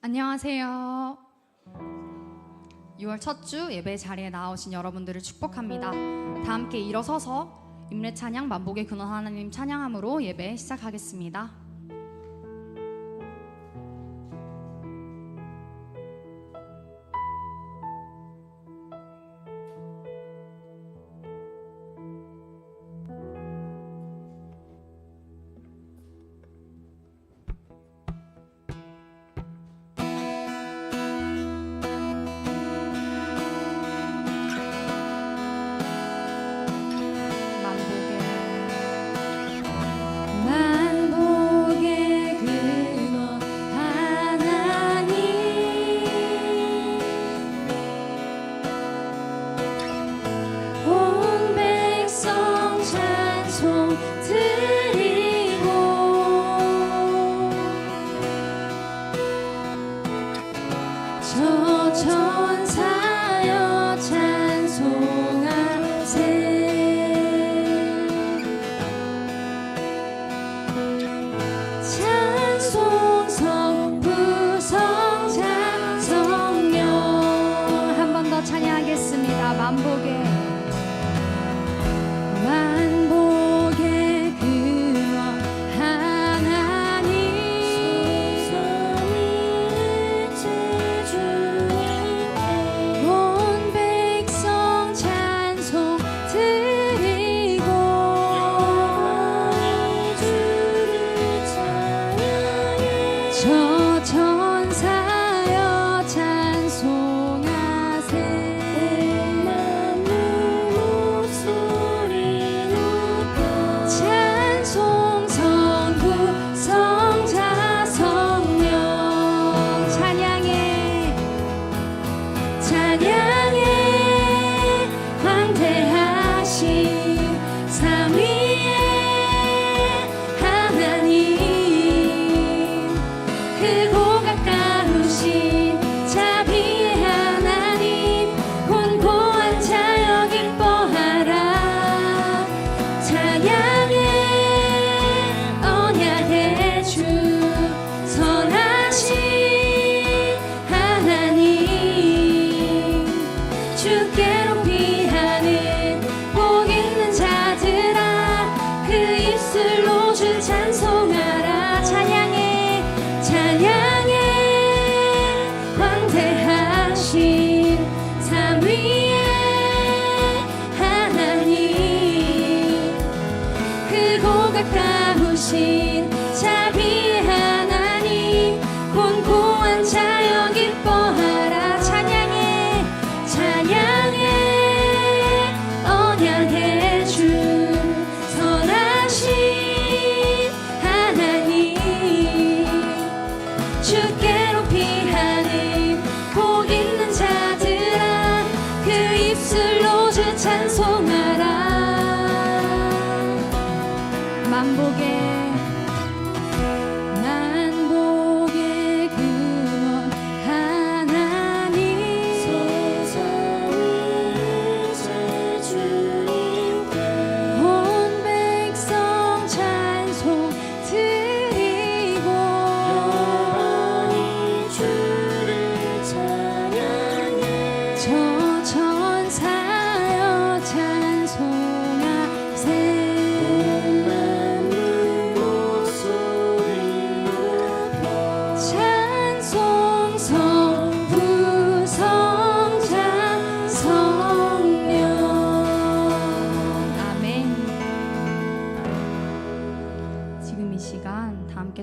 안녕하세요. 6월 첫 주 예배 자리에 나오신 여러분들을 축복합니다. 다 함께 일어서서 임례 찬양 만복의 근원 하나님 찬양함으로 예배 시작하겠습니다.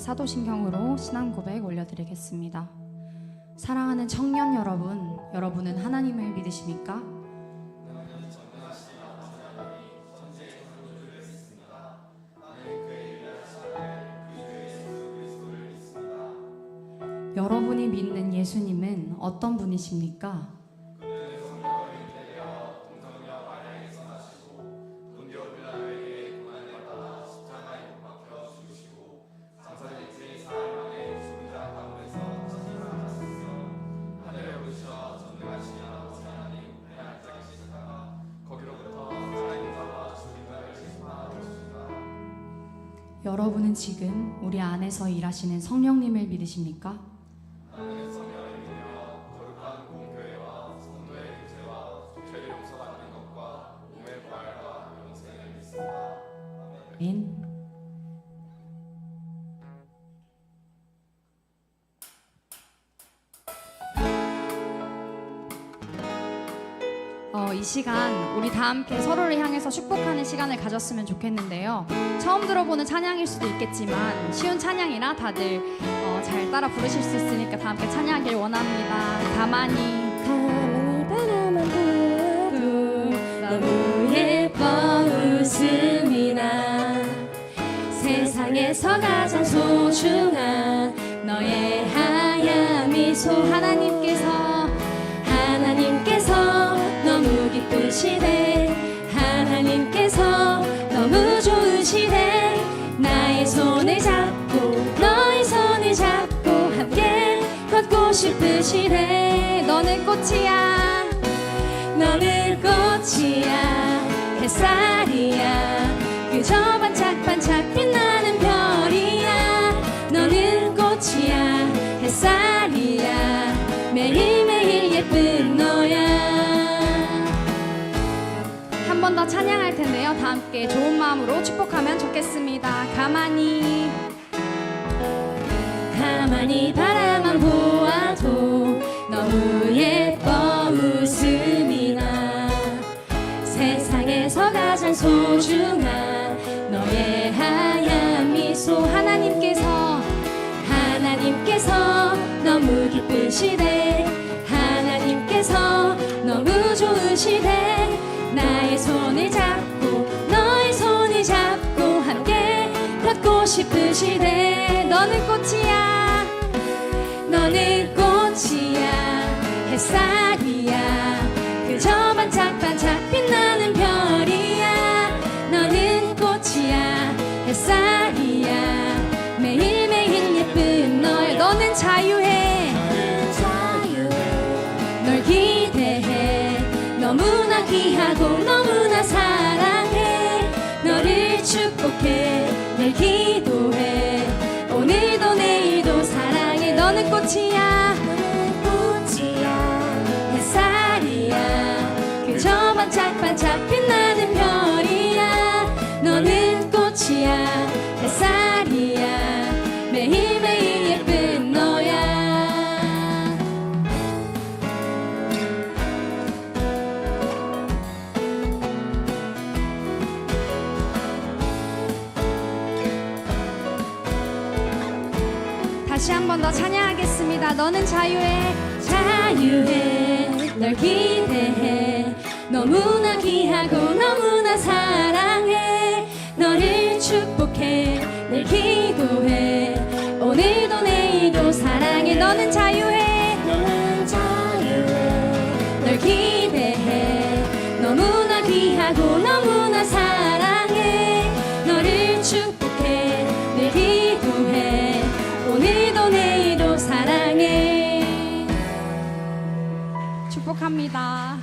사도신경으로 신앙 고백 올려드리겠습니다. 사랑하는 청년 여러분, 여러분은 하나님을 믿으십니까? 여러분이 믿는 예수님은 어떤 분이십니까? 여러분은 지금 우리 안에서 일하시는 성령님을 믿으십니까? 이 시간 우리 다 함께 서로를 향해서 축복하는 시간을 가졌으면 좋겠는데요. 처음 들어보는 찬양일 수도 있겠지만 쉬운 찬양이라 다들 잘 따라 부르실 수 있으니까 다 함께 찬양하길 원합니다. 가만히 바라만 보아도 너무 예뻐 웃음이 나. 세상에서 가장 소중한 너의 하얀 미소. 하나님께서 너무 기쁘시대. 하나님께서 너무 좋으시대. 나의 손을 잡고 너의 손을 잡고 함께 걷고 싶으시대. 너는 꽃이야, 너는 꽃이야, 햇살이야, 그저 반짝반짝 빛나는 별이야. 너는 꽃이야, 햇살이야, 매일매일 예쁜 너야. 한 번 더 찬양할 텐데요. 다 함께 좋은 마음으로 축복하면 좋겠습니다. 가만히 바라만 보아도 너무 예뻐 웃음이 나. 세상에서 가장 소중한 너의 하얀 미소. 하나님께서 너무 기쁘시대. 하나님께서 너무 좋으시대. 나의 손을 잡고 너의 손을 잡고 함께 걷고 싶으시대. 너는 꽃이야, 너는 꽃이야, 햇살이야, 그저 반짝반짝 빛나는 별이야. 너는 꽃이야, 햇살이야, 매일매일 예쁜 너야. 너는 자유해, 널 기대해. 너무나 귀하고 너무나 사랑해. 너를 축복해, 늘 기도해. 오늘도 내일도 사랑해. 너는 꽃이야, 햇살이야, 그저 반짝반짝 빛나는 별이야. 너는 꽃이야, 햇살이야, 매일매일 예쁜 너야. 다시 한 번 더 찬양하겠습니다. 너는 자유해, 널 기대해. 너무나 귀하고 너무나 사랑해. 너를 축복해, 늘 기도해. 오늘도 내일도 사랑해. 너는 자유해, 널 기대해. 너무나 귀하고 너무나 사랑해. 너를 축복해, 늘 기도해. 오늘도 내일도 사랑해. 축복합니다.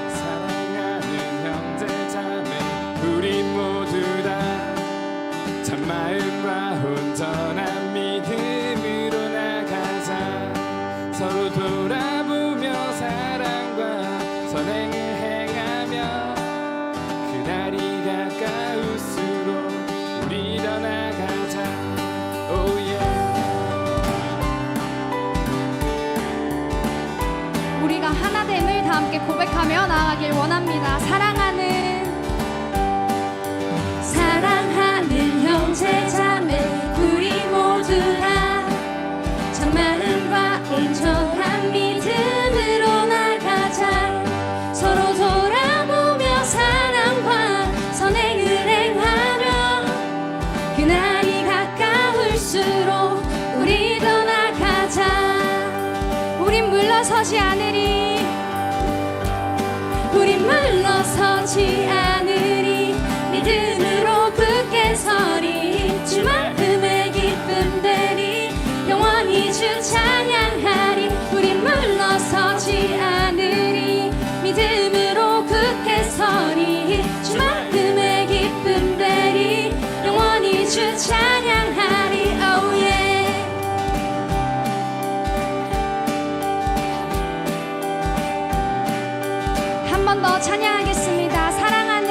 사랑하는 형제 자매 우리 모두 다 참마음과 온전한 믿음으로 나가자. 서로 돌아보며 사랑과 선행을 행하며 그날이 가까울수록 우리 더 나가자. Oh yeah. 우리가 하나됨을 다 함께 고백하며 나아가길 원합니다. 사랑하는 형제 자매 우리 모두 다 참마음과 온전한 믿음으로 나가자. 서로 돌아보며 사랑과 선행을 행하며 그날이 가까울수록 우리 더 나가자. 우린 물러서지 않으리, 우린 물러서지 않으리. 믿음으로 굳게 서리. 주만큼의 기쁨 되리. 영원히 주 찬양하리. 우린 물러서지 않으리. 믿음으로 굳게 서리. 주만큼의 기쁨 되리. 영원히 주 찬양하리. Oh yeah. 한 번 더 찬양하겠습니다. 사랑하는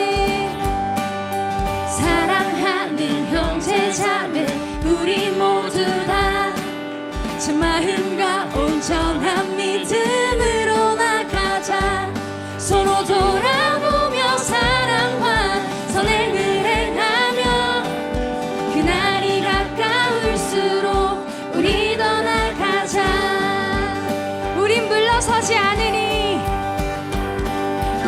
참 마음과 온전한 믿음으로 나가자. 서로 돌아보며 사랑과 선행을 행하며 그날이 가까울수록 우리 더 나가자. 우린 물러서지 않으니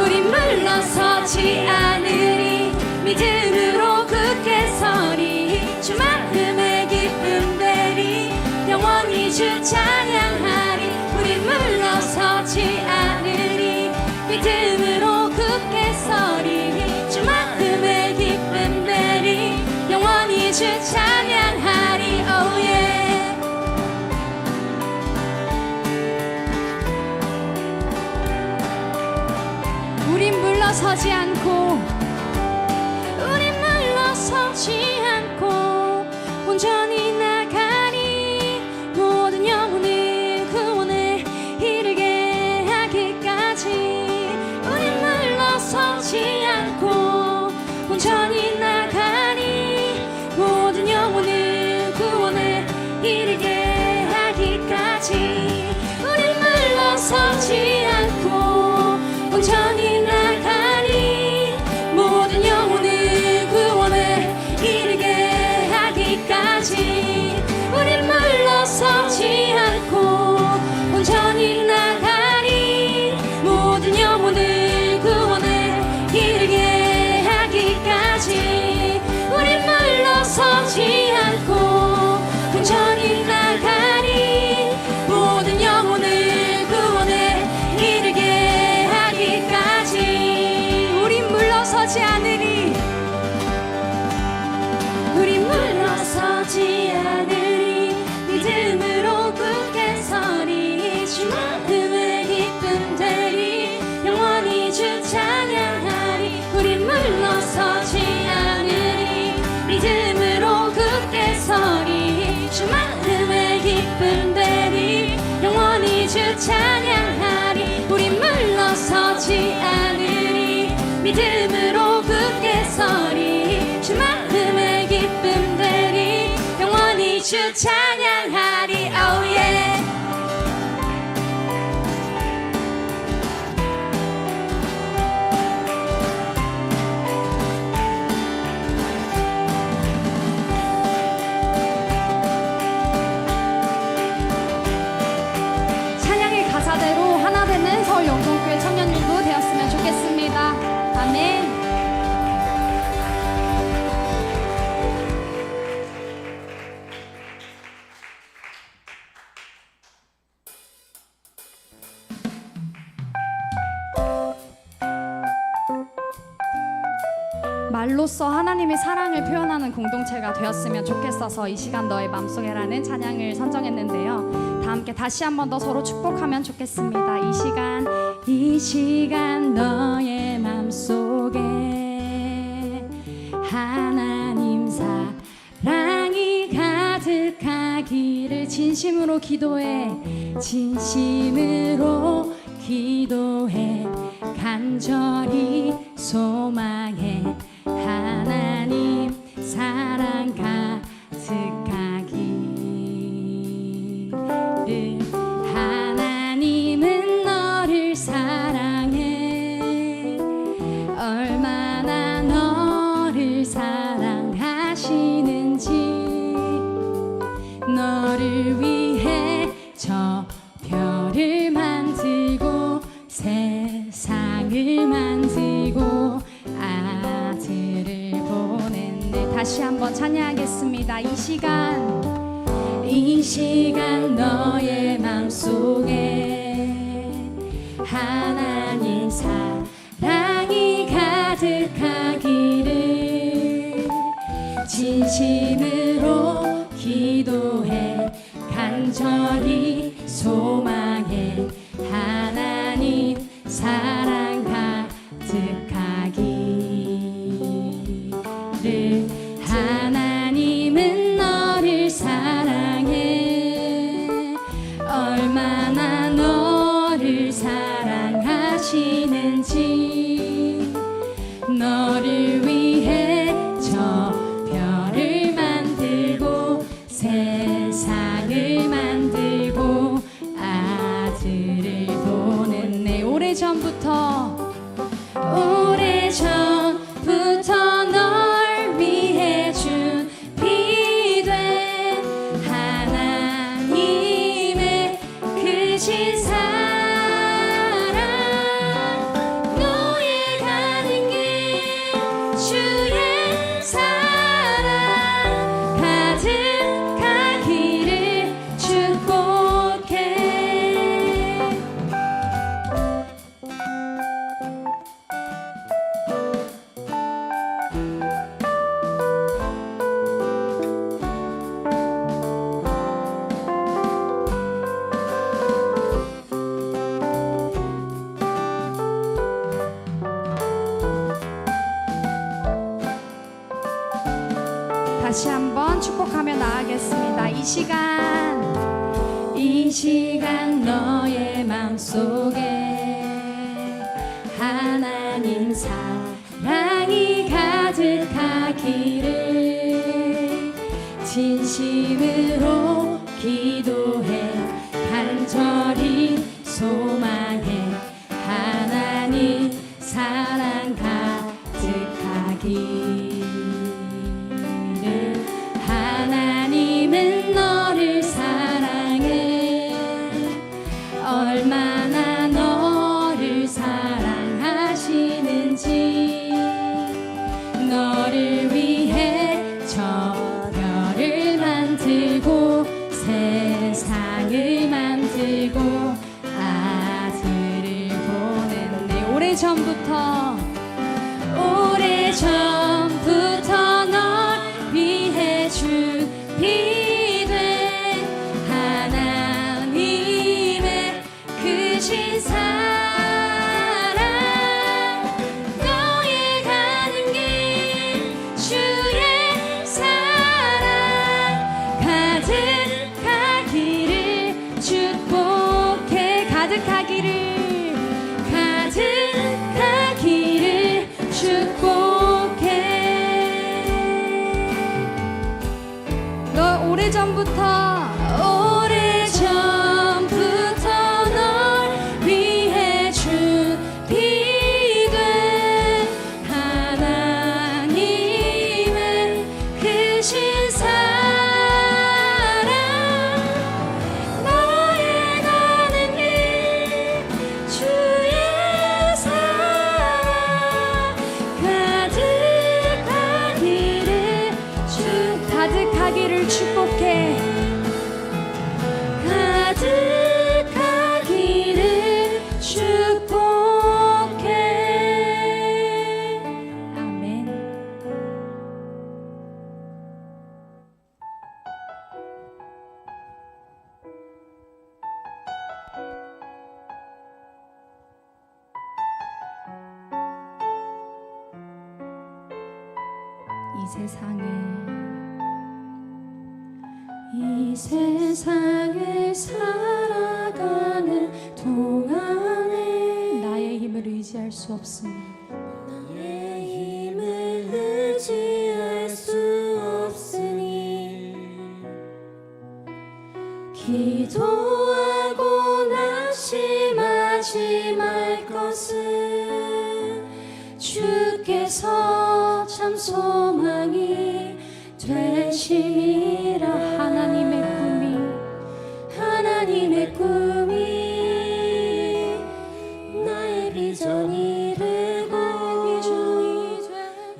우린 물러서지 않으리. 믿음으로 굳게 서리. 주 마음의 기쁨 되리. 영원히 주 찬양하리. 우린 물러서지 않으리. 믿음으로 굳게 서리. 주 마음의 기쁨 되리. 영원히 주 찬양하리. Oh yeah. 우린 물러서지 않고 우린 물러서지 않고 온전히 나가니 모든 영혼을 구원에 이르게 하기까지. 우린 물러서지 않고 온전히 나가니 모든 영혼을 구원에 이르게 하기까지. 우린 물러서지 않고 온전히 나가니 모든 영혼을 구원에 이르게 하기까지. 우린 물러서지 않고 온전히 나가니 모든 영혼을 구원에 이르게 하기까지. 우린 물러서지 않고 온전히 나가니 모든 영혼을 구원에 이르게 하기까지. 우린 물러서지 않으니 우린 물러서지 않으리. 믿음으로 굳게 서리. 주 마음의 기쁨 되리. 영원히 주 찬양하리. 우린 물러서지 않으리. 믿음으로 굳게 서리. 주 마음의 기쁨 되리. 영원히 주 찬양하리. 우린 물러서지 않으리. 믿음으로 굳게 서리. 주 마음의 기쁨 되리. 영원히 주 찬양하리. Oh yeah. 찬양의 가사대로 하나 되는 서울 영동교회 청년일부 되었으면 좋겠습니다. 아멘. 말로써 하나님의 사랑을 표현하는 공동체가 되었으면 좋겠어서 이 시간 너의 맘속에라는 찬양을 선정했는데요. 다 함께 다시 한 번 더 서로 축복하면 좋겠습니다. 이 시간 너의 맘속에 하나님 사랑이 가득하기를 진심으로 기도해. 진심으로 기도해. 간절히 소망해. 하나님 사랑 가득하기를. 하나님은 너를 사랑해. 얼마나 너를 사랑하시는지. 너를 위해 저 별을 만들고 세상을 만들고 아들을 보냈네. 다시 한번 찬양하겠습니다. 이 시간 너의 맘속에 하나님 사랑이 가득하기를. 진심으로 기도해. 간절히 소망해. 하나님 사랑 가득하기를. 하나님은 너를 사랑해. 얼마나 너를 사랑하시는지. 너를 위해 저 별을 만들고 세상을 만들고 오래전부터 널 위해 준비된 하나님의 크신 사랑 너의 가는 길 주의 사랑 가득하기를 축복해. 다시 한번 축복하며 나아가겠습니다. 이 시간 너의 마음속에 하나님 사랑이 가득하기를 진심으로 기도해 간절히 소망해 하나님 사랑 가득하기를. 하나님은 너를 사랑해 얼마나 너를 사랑하시는지 너를 위해 저 별을 만들고 세상을 만들고 아들을 보냈네. 오래전부터 널 위해 준비된 하나님의 크신 사랑 너의 가는 길 주의 사랑 가득하기를 축복해. 가득하기를 축복해. 너 오래전부터 널 위해 준비된 하나님의 크신 사랑 너의 가는 길 주의 사랑 가득하기를 축복해. 가득하기를 축복해. 아멘. 이 세상을 살아가는 동안에 나의 힘을 의지할 수 없으니 나의 힘을 의지할 수 없으니 기도하고 낙심하지 말 것은 주께서 참 소망이 되심이라. 하나님의 꿈이 나의 비전이 되고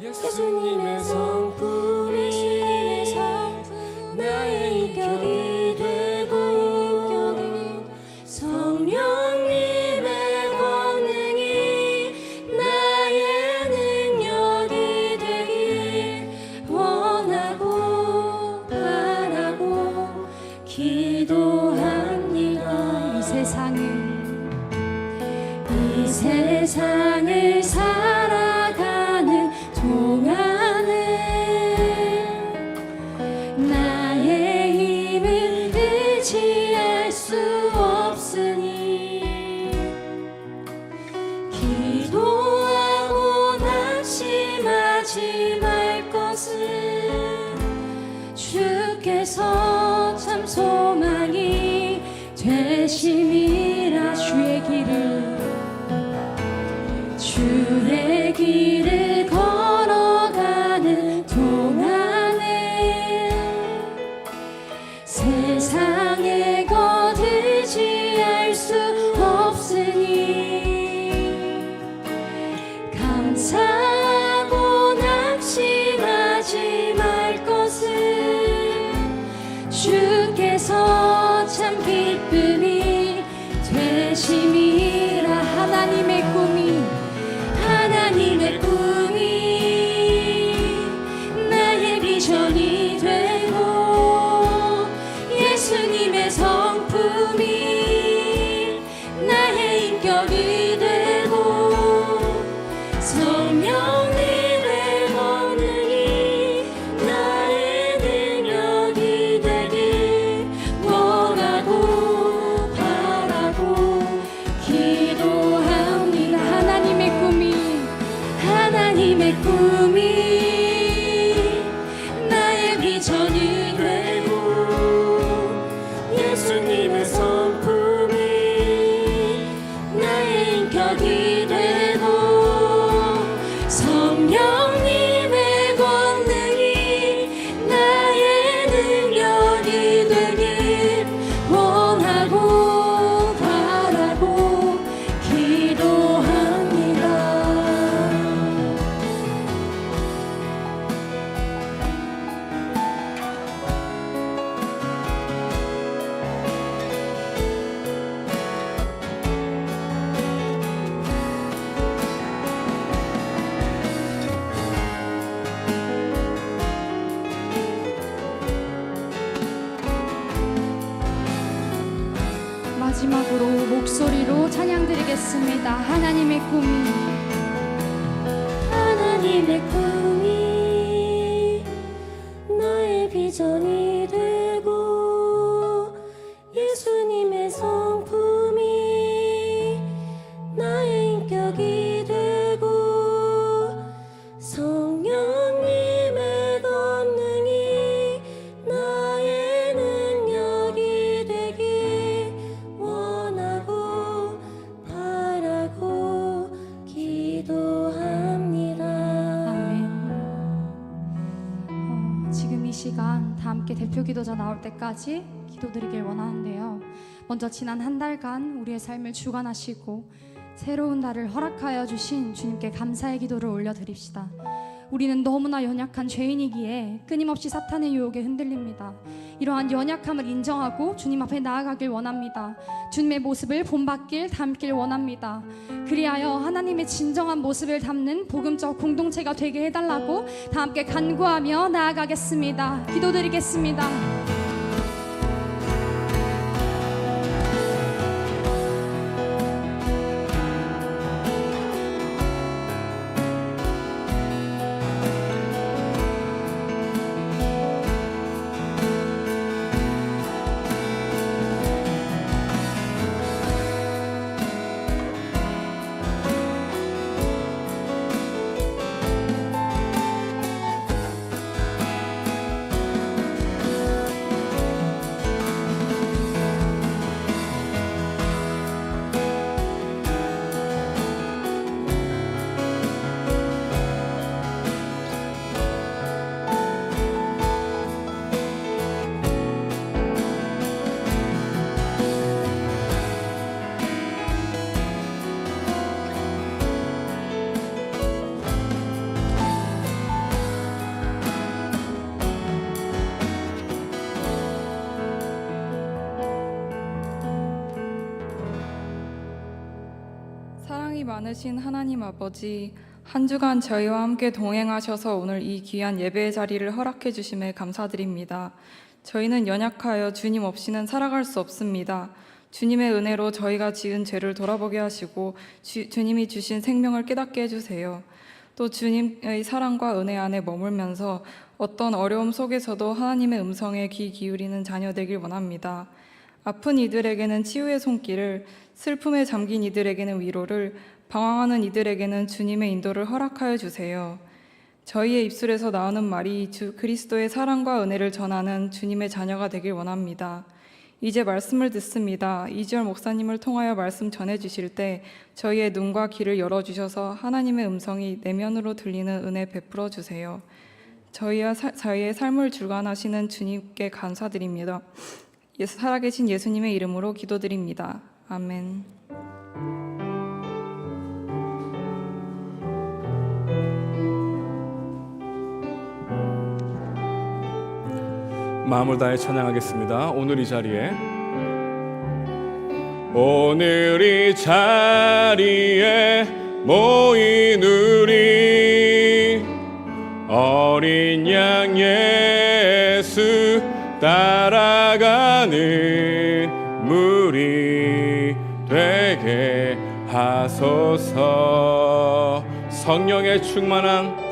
예수님의 성품이 나의 인격이 되고 성령님의 권능이 나의 능력이 되길 원하고 바라고 기도합니다. 이 세상을 살아가는 동안에 나의 힘을 의지할 수 없으니 기도하고 낙심하지 말 것은 주께서 참 소망이 되심이라. 주의 길을 말씀이 되심이라. 하나님의 꿈이 나의 비전이 되고 예수님의 성품이 나의 인격이 되고 성령님의 권능이 나의 능력이 되길 원하고 바라고 기도합니다. 하나님의 꿈이 나의 비전이 되고 예수님의 성품이 나의 인격이 되고 성령님의 권능이 나의 능력이 되길 원하고 바라고 기도합니다. 마지막으로 목소리로 찬양 드리겠습니다. 하나님의 꿈이 나의 비전이 되고 예수님의 성품이 나의 인격이 되고 성령님의 권능이 나의 능력이 되길 원하고 바라고 기도합니다. 지금 이 시간 다 함께 대표 기도자 나올 때까지 기도드리길 원하는데요. 먼저 지난 한 달간 우리의 삶을 주관하시고 새로운 달을 허락하여 주신 주님께 감사의 기도를 올려드립시다. 우리는 너무나 연약한 죄인이기에 끊임없이 사탄의 유혹에 흔들립니다. 이러한 연약함을 인정하고 주님 앞에 나아가길 원합니다. 주님의 모습을 본받길 담길 원합니다. 그리하여 하나님의 진정한 모습을 담는 복음적 공동체가 되게 해달라고 다 함께 간구하며 나아가겠습니다. 기도드리겠습니다. 사랑이 많으신 하나님 아버지, 한 주간 저희와 함께 동행하셔서 오늘 이 귀한 예배의 자리를 허락해 주심에 감사드립니다. 저희는 연약하여 주님 없이는 살아갈 수 없습니다. 주님의 은혜로 저희가 지은 죄를 돌아보게 하시고 주님이 주신 생명을 깨닫게 해주세요. 또 주님의 사랑과 은혜 안에 머물면서 어떤 어려움 속에서도 하나님의 음성에 귀 기울이는 자녀 되길 원합니다. 아픈 이들에게는 치유의 손길을, 슬픔에 잠긴 이들에게는 위로를, 방황하는 이들에게는 주님의 인도를 허락하여 주세요. 저희의 입술에서 나오는 말이 주 그리스도의 사랑과 은혜를 전하는 주님의 자녀가 되길 원합니다. 이제 말씀을 듣습니다. 이지열 목사님을 통하여 말씀 전해주실 때 저희의 눈과 귀를 열어주셔서 하나님의 음성이 내면으로 들리는 은혜 베풀어 주세요. 저희의 삶을 주관하시는 주님께 감사드립니다. 살아계신 예수님의 이름으로 기도드립니다. 아멘. 마음을 다해 찬양하겠습니다. 오늘 이 자리에 오늘 이 자리에 모인 우리 어린 양 예수 따라가는 무리 되게 하소서. 성령의 충만한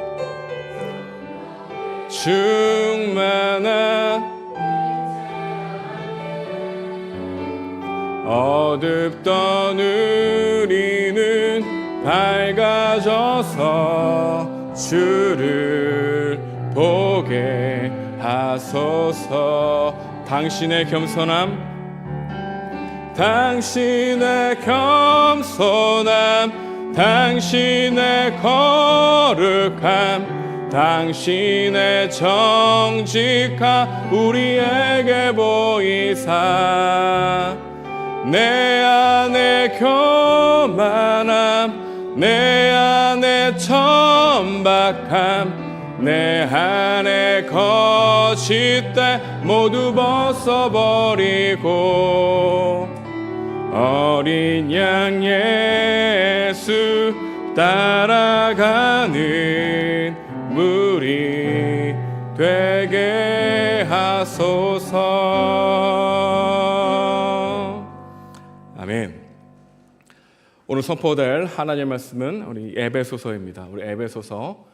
어둡던 우리는 밝아져서 주를 보게 하소서. 당신의 겸손함 당신의 거룩함 당신의 정직함 우리에게 보이사 내 안에 교만함 내 안에 천박함 내 안에 거짓됨 모두 벗어버리고 어린 양 예수 따라가는 무리 되게 하소서. 아멘. 오늘 선포될 하나님의 말씀은 우리 에베소서입니다. 우리 에베소서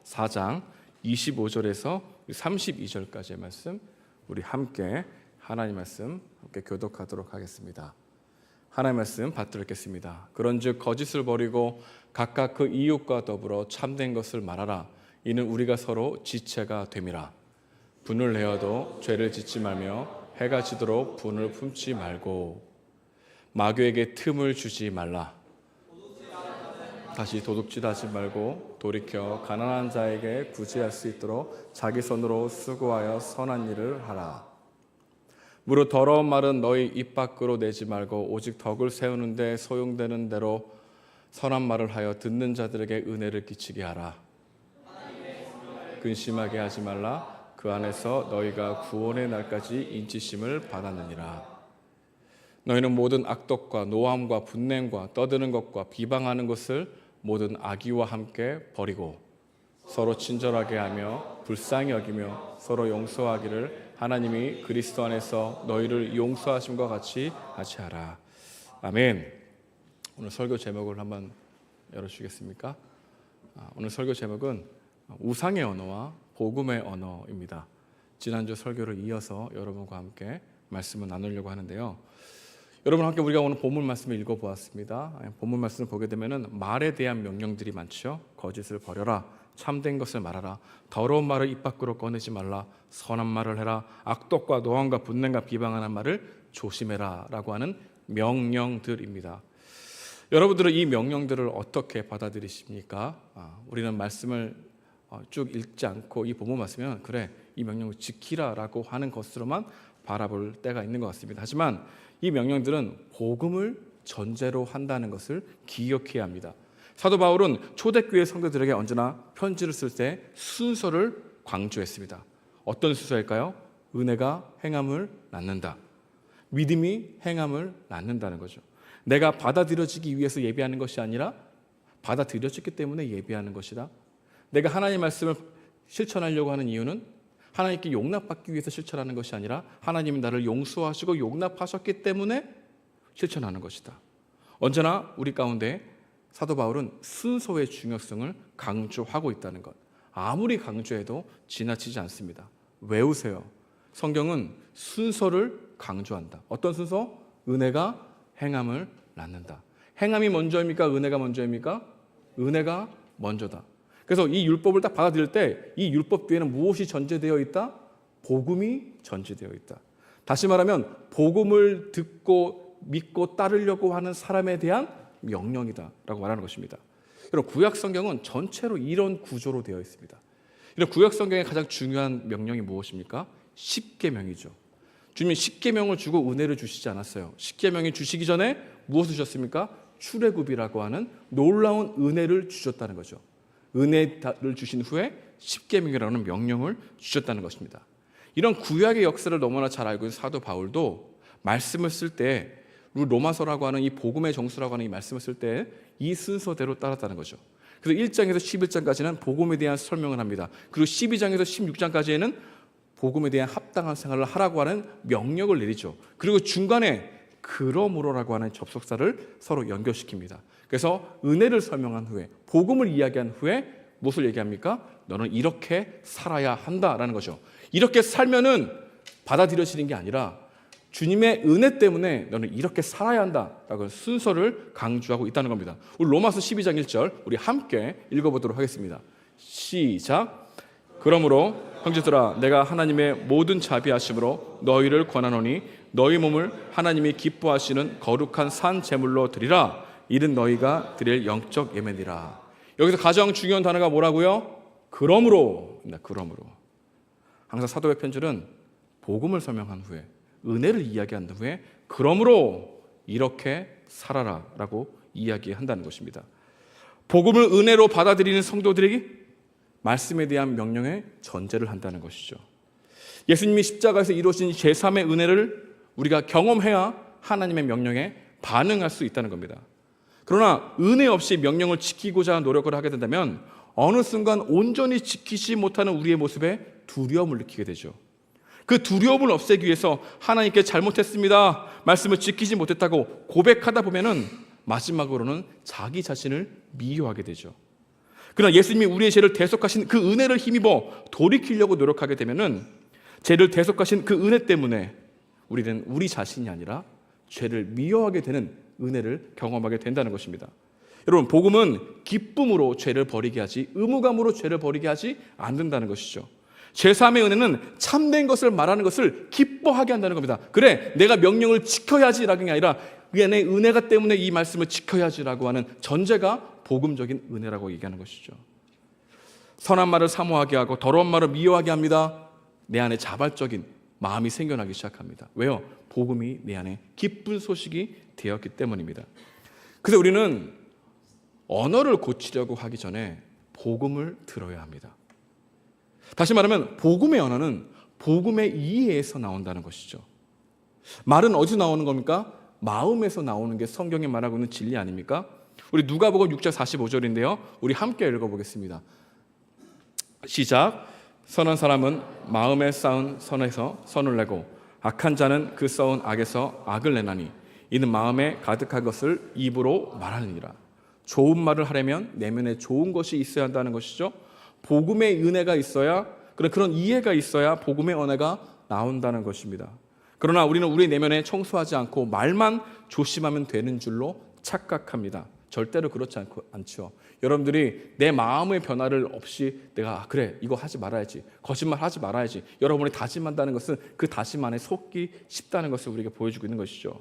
4장 25절에서 32절까지의 말씀 우리 함께 하나님 말씀 함께 교독하도록 하겠습니다. 하나님 말씀 받들겠습니다. 그런즉 거짓을 버리고 각각 그 이웃과 더불어 참된 것을 말하라. 이는 우리가 서로 지체가 됨이라. 분을 내어도 죄를 짓지 말며 해가 지도록 분을 품지 말고 마귀에게 틈을 주지 말라. 다시 도둑질하지 말고 돌이켜 가난한 자에게 구제할 수 있도록 자기 손으로 수고하여 선한 일을 하라. 무릇 더러운 말은 너희 입 밖으로 내지 말고 오직 덕을 세우는 데 소용되는 대로 선한 말을 하여 듣는 자들에게 은혜를 끼치게 하라. 근심하게 하지 말라. 그 안에서 너희가 구원의 날까지 인치심을 받았느니라. 너희는 모든 악독과 노함과 분냄과 떠드는 것과 비방하는 것을 모든 악의와 함께 버리고 서로 친절하게 하며 불쌍히 여기며 서로 용서하기를 하나님이 그리스도 안에서 너희를 용서하심과 같이 하라. 아멘. 오늘 설교 제목을 한번 열어주시겠습니까? 오늘 설교 제목은 우상의 언어와 복음의 언어입니다. 지난주 설교를 이어서 여러분과 함께 말씀을 나누려고 하는데요. 여러분 함께 우리가 오늘 본문 말씀을 읽어보았습니다. 본문 말씀을 보게 되면 말에 대한 명령들이 많죠. 거짓을 버려라. 참된 것을 말하라. 더러운 말을 입 밖으로 꺼내지 말라. 선한 말을 해라. 악독과 노함과 분냄과 비방하는 말을 조심해라 라고 하는 명령들입니다. 여러분들은 이 명령들을 어떻게 받아들이십니까? 우리는 말씀을 쭉 읽지 않고 이 본문 말씀은 그래 이 명령을 지키라 라고 하는 것으로만 바라볼 때가 있는 것 같습니다. 하지만 이 명령들은 복음을 전제로 한다는 것을 기억해야 합니다. 사도 바울은 초대교회 성도들에게 언제나 편지를 쓸 때 순서를 강조했습니다. 어떤 순서일까요? 은혜가 행함을 낳는다. 믿음이 행함을 낳는다는 거죠. 내가 받아들여지기 위해서 예배하는 것이 아니라 받아들여졌기 때문에 예배하는 것이다. 내가 하나님의 말씀을 실천하려고 하는 이유는 하나님께 용납받기 위해서 실천하는 것이 아니라 하나님이 나를 용서하시고 용납하셨기 때문에 실천하는 것이다. 언제나 우리 가운데 사도 바울은 순서의 중요성을 강조하고 있다는 것. 아무리 강조해도 지나치지 않습니다. 외우세요. 성경은 순서를 강조한다. 어떤 순서? 은혜가 행함을 낳는다. 행함이 먼저입니까? 은혜가 먼저입니까? 은혜가 먼저다. 그래서 이 율법을 딱 받아들일 때 이 율법 뒤에는 무엇이 전제되어 있다? 복음이 전제되어 있다. 다시 말하면 복음을 듣고 믿고 따르려고 하는 사람에 대한 명령이다 라고 말하는 것입니다. 여러분 구약 성경은 전체로 이런 구조로 되어 있습니다. 이런 구약 성경의 가장 중요한 명령이 무엇입니까? 십계명이죠. 주님이 십계명을 주고 은혜를 주시지 않았어요. 십계명이 주시기 전에 무엇을 주셨습니까? 출애굽이라고 하는 놀라운 은혜를 주셨다는 거죠. 은혜를 주신 후에 십계명이라는 명령을 주셨다는 것입니다. 이런 구약의 역사를 너무나 잘 알고 있는 사도 바울도 말씀을 쓸 때 우리 로마서라고 하는 이 복음의 정수라고 하는 이 말씀을 쓸 때 이 순서대로 따랐다는 거죠. 그래서 1장에서 11장까지는 복음에 대한 설명을 합니다. 그리고 12장에서 16장까지에는 복음에 대한 합당한 생활을 하라고 하는 명령을 내리죠. 그리고 중간에 그러므로라고 하는 접속사를 서로 연결시킵니다. 그래서 은혜를 설명한 후에 복음을 이야기한 후에 무엇을 얘기합니까? 너는 이렇게 살아야 한다라는 거죠. 이렇게 살면은 받아들여지는 게 아니라 주님의 은혜 때문에 너는 이렇게 살아야 한다라고 순서를 강조하고 있다는 겁니다. 우리 로마서 12장 1절 우리 함께 읽어보도록 하겠습니다. 시작. 그러므로 형제들아 내가 하나님의 모든 자비하심으로 너희를 권하노니 너희 몸을 하나님이 기뻐하시는 거룩한 산 제물로 드리라. 이는 너희가 드릴 영적 예배니라. 여기서 가장 중요한 단어가 뭐라고요? 그러므로. 항상 사도의 편지는 복음을 설명한 후에 은혜를 이야기한 후에 그러므로 이렇게 살아라 라고 이야기한다는 것입니다. 복음을 은혜로 받아들이는 성도들에게 말씀에 대한 명령에 전제를 한다는 것이죠. 예수님이 십자가에서 이루어진 제3의 은혜를 우리가 경험해야 하나님의 명령에 반응할 수 있다는 겁니다. 그러나 은혜 없이 명령을 지키고자 노력을 하게 된다면 어느 순간 온전히 지키지 못하는 우리의 모습에 두려움을 느끼게 되죠. 그 두려움을 없애기 위해서 하나님께 잘못했습니다, 말씀을 지키지 못했다고 고백하다 보면은 마지막으로는 자기 자신을 미워하게 되죠. 그러나 예수님이 우리의 죄를 대속하신 그 은혜를 힘입어 돌이키려고 노력하게 되면은 죄를 대속하신 그 은혜 때문에 우리는 우리 자신이 아니라 죄를 미워하게 되는 은혜를 경험하게 된다는 것입니다. 여러분, 복음은 기쁨으로 죄를 버리게 하지 의무감으로 죄를 버리게 하지 않는다는 것이죠. 제3의 은혜는 참된 것을 말하는 것을 기뻐하게 한다는 겁니다. 그래, 내가 명령을 지켜야지라는 게 아니라 내 은혜가 때문에 이 말씀을 지켜야지라고 하는 전제가 복음적인 은혜라고 얘기하는 것이죠. 선한 말을 사모하게 하고 더러운 말을 미워하게 합니다. 내 안에 자발적인 마음이 생겨나기 시작합니다. 왜요? 복음이 내 안에 기쁜 소식이 되었기 때문입니다. 그래서 우리는 언어를 고치려고 하기 전에 복음을 들어야 합니다. 다시 말하면 복음의 언어는 복음의 이해에서 나온다는 것이죠. 말은 어디서 나오는 겁니까? 마음에서 나오는 게 성경이 말하고 있는 진리 아닙니까? 우리 누가복음 6장 45절인데요. 우리 함께 읽어보겠습니다. 시작. 선한 사람은 마음에 쌓은 선에서 선을 내고 악한 자는 그 쌓은 악에서 악을 내나니 이는 마음에 가득한 것을 입으로 말하느니라. 좋은 말을 하려면 내면에 좋은 것이 있어야 한다는 것이죠. 복음의 은혜가 있어야, 그런 이해가 있어야 복음의 언어가 나온다는 것입니다. 그러나 우리는 우리 내면에 청소하지 않고 말만 조심하면 되는 줄로 착각합니다. 절대로 그렇지 않죠. 여러분들이 내 마음의 변화를 없이 내가 그래 이거 하지 말아야지, 거짓말 하지 말아야지, 여러분이 다짐한다는 것은 그 다짐 안에 속기 쉽다는 것을 우리에게 보여주고 있는 것이죠.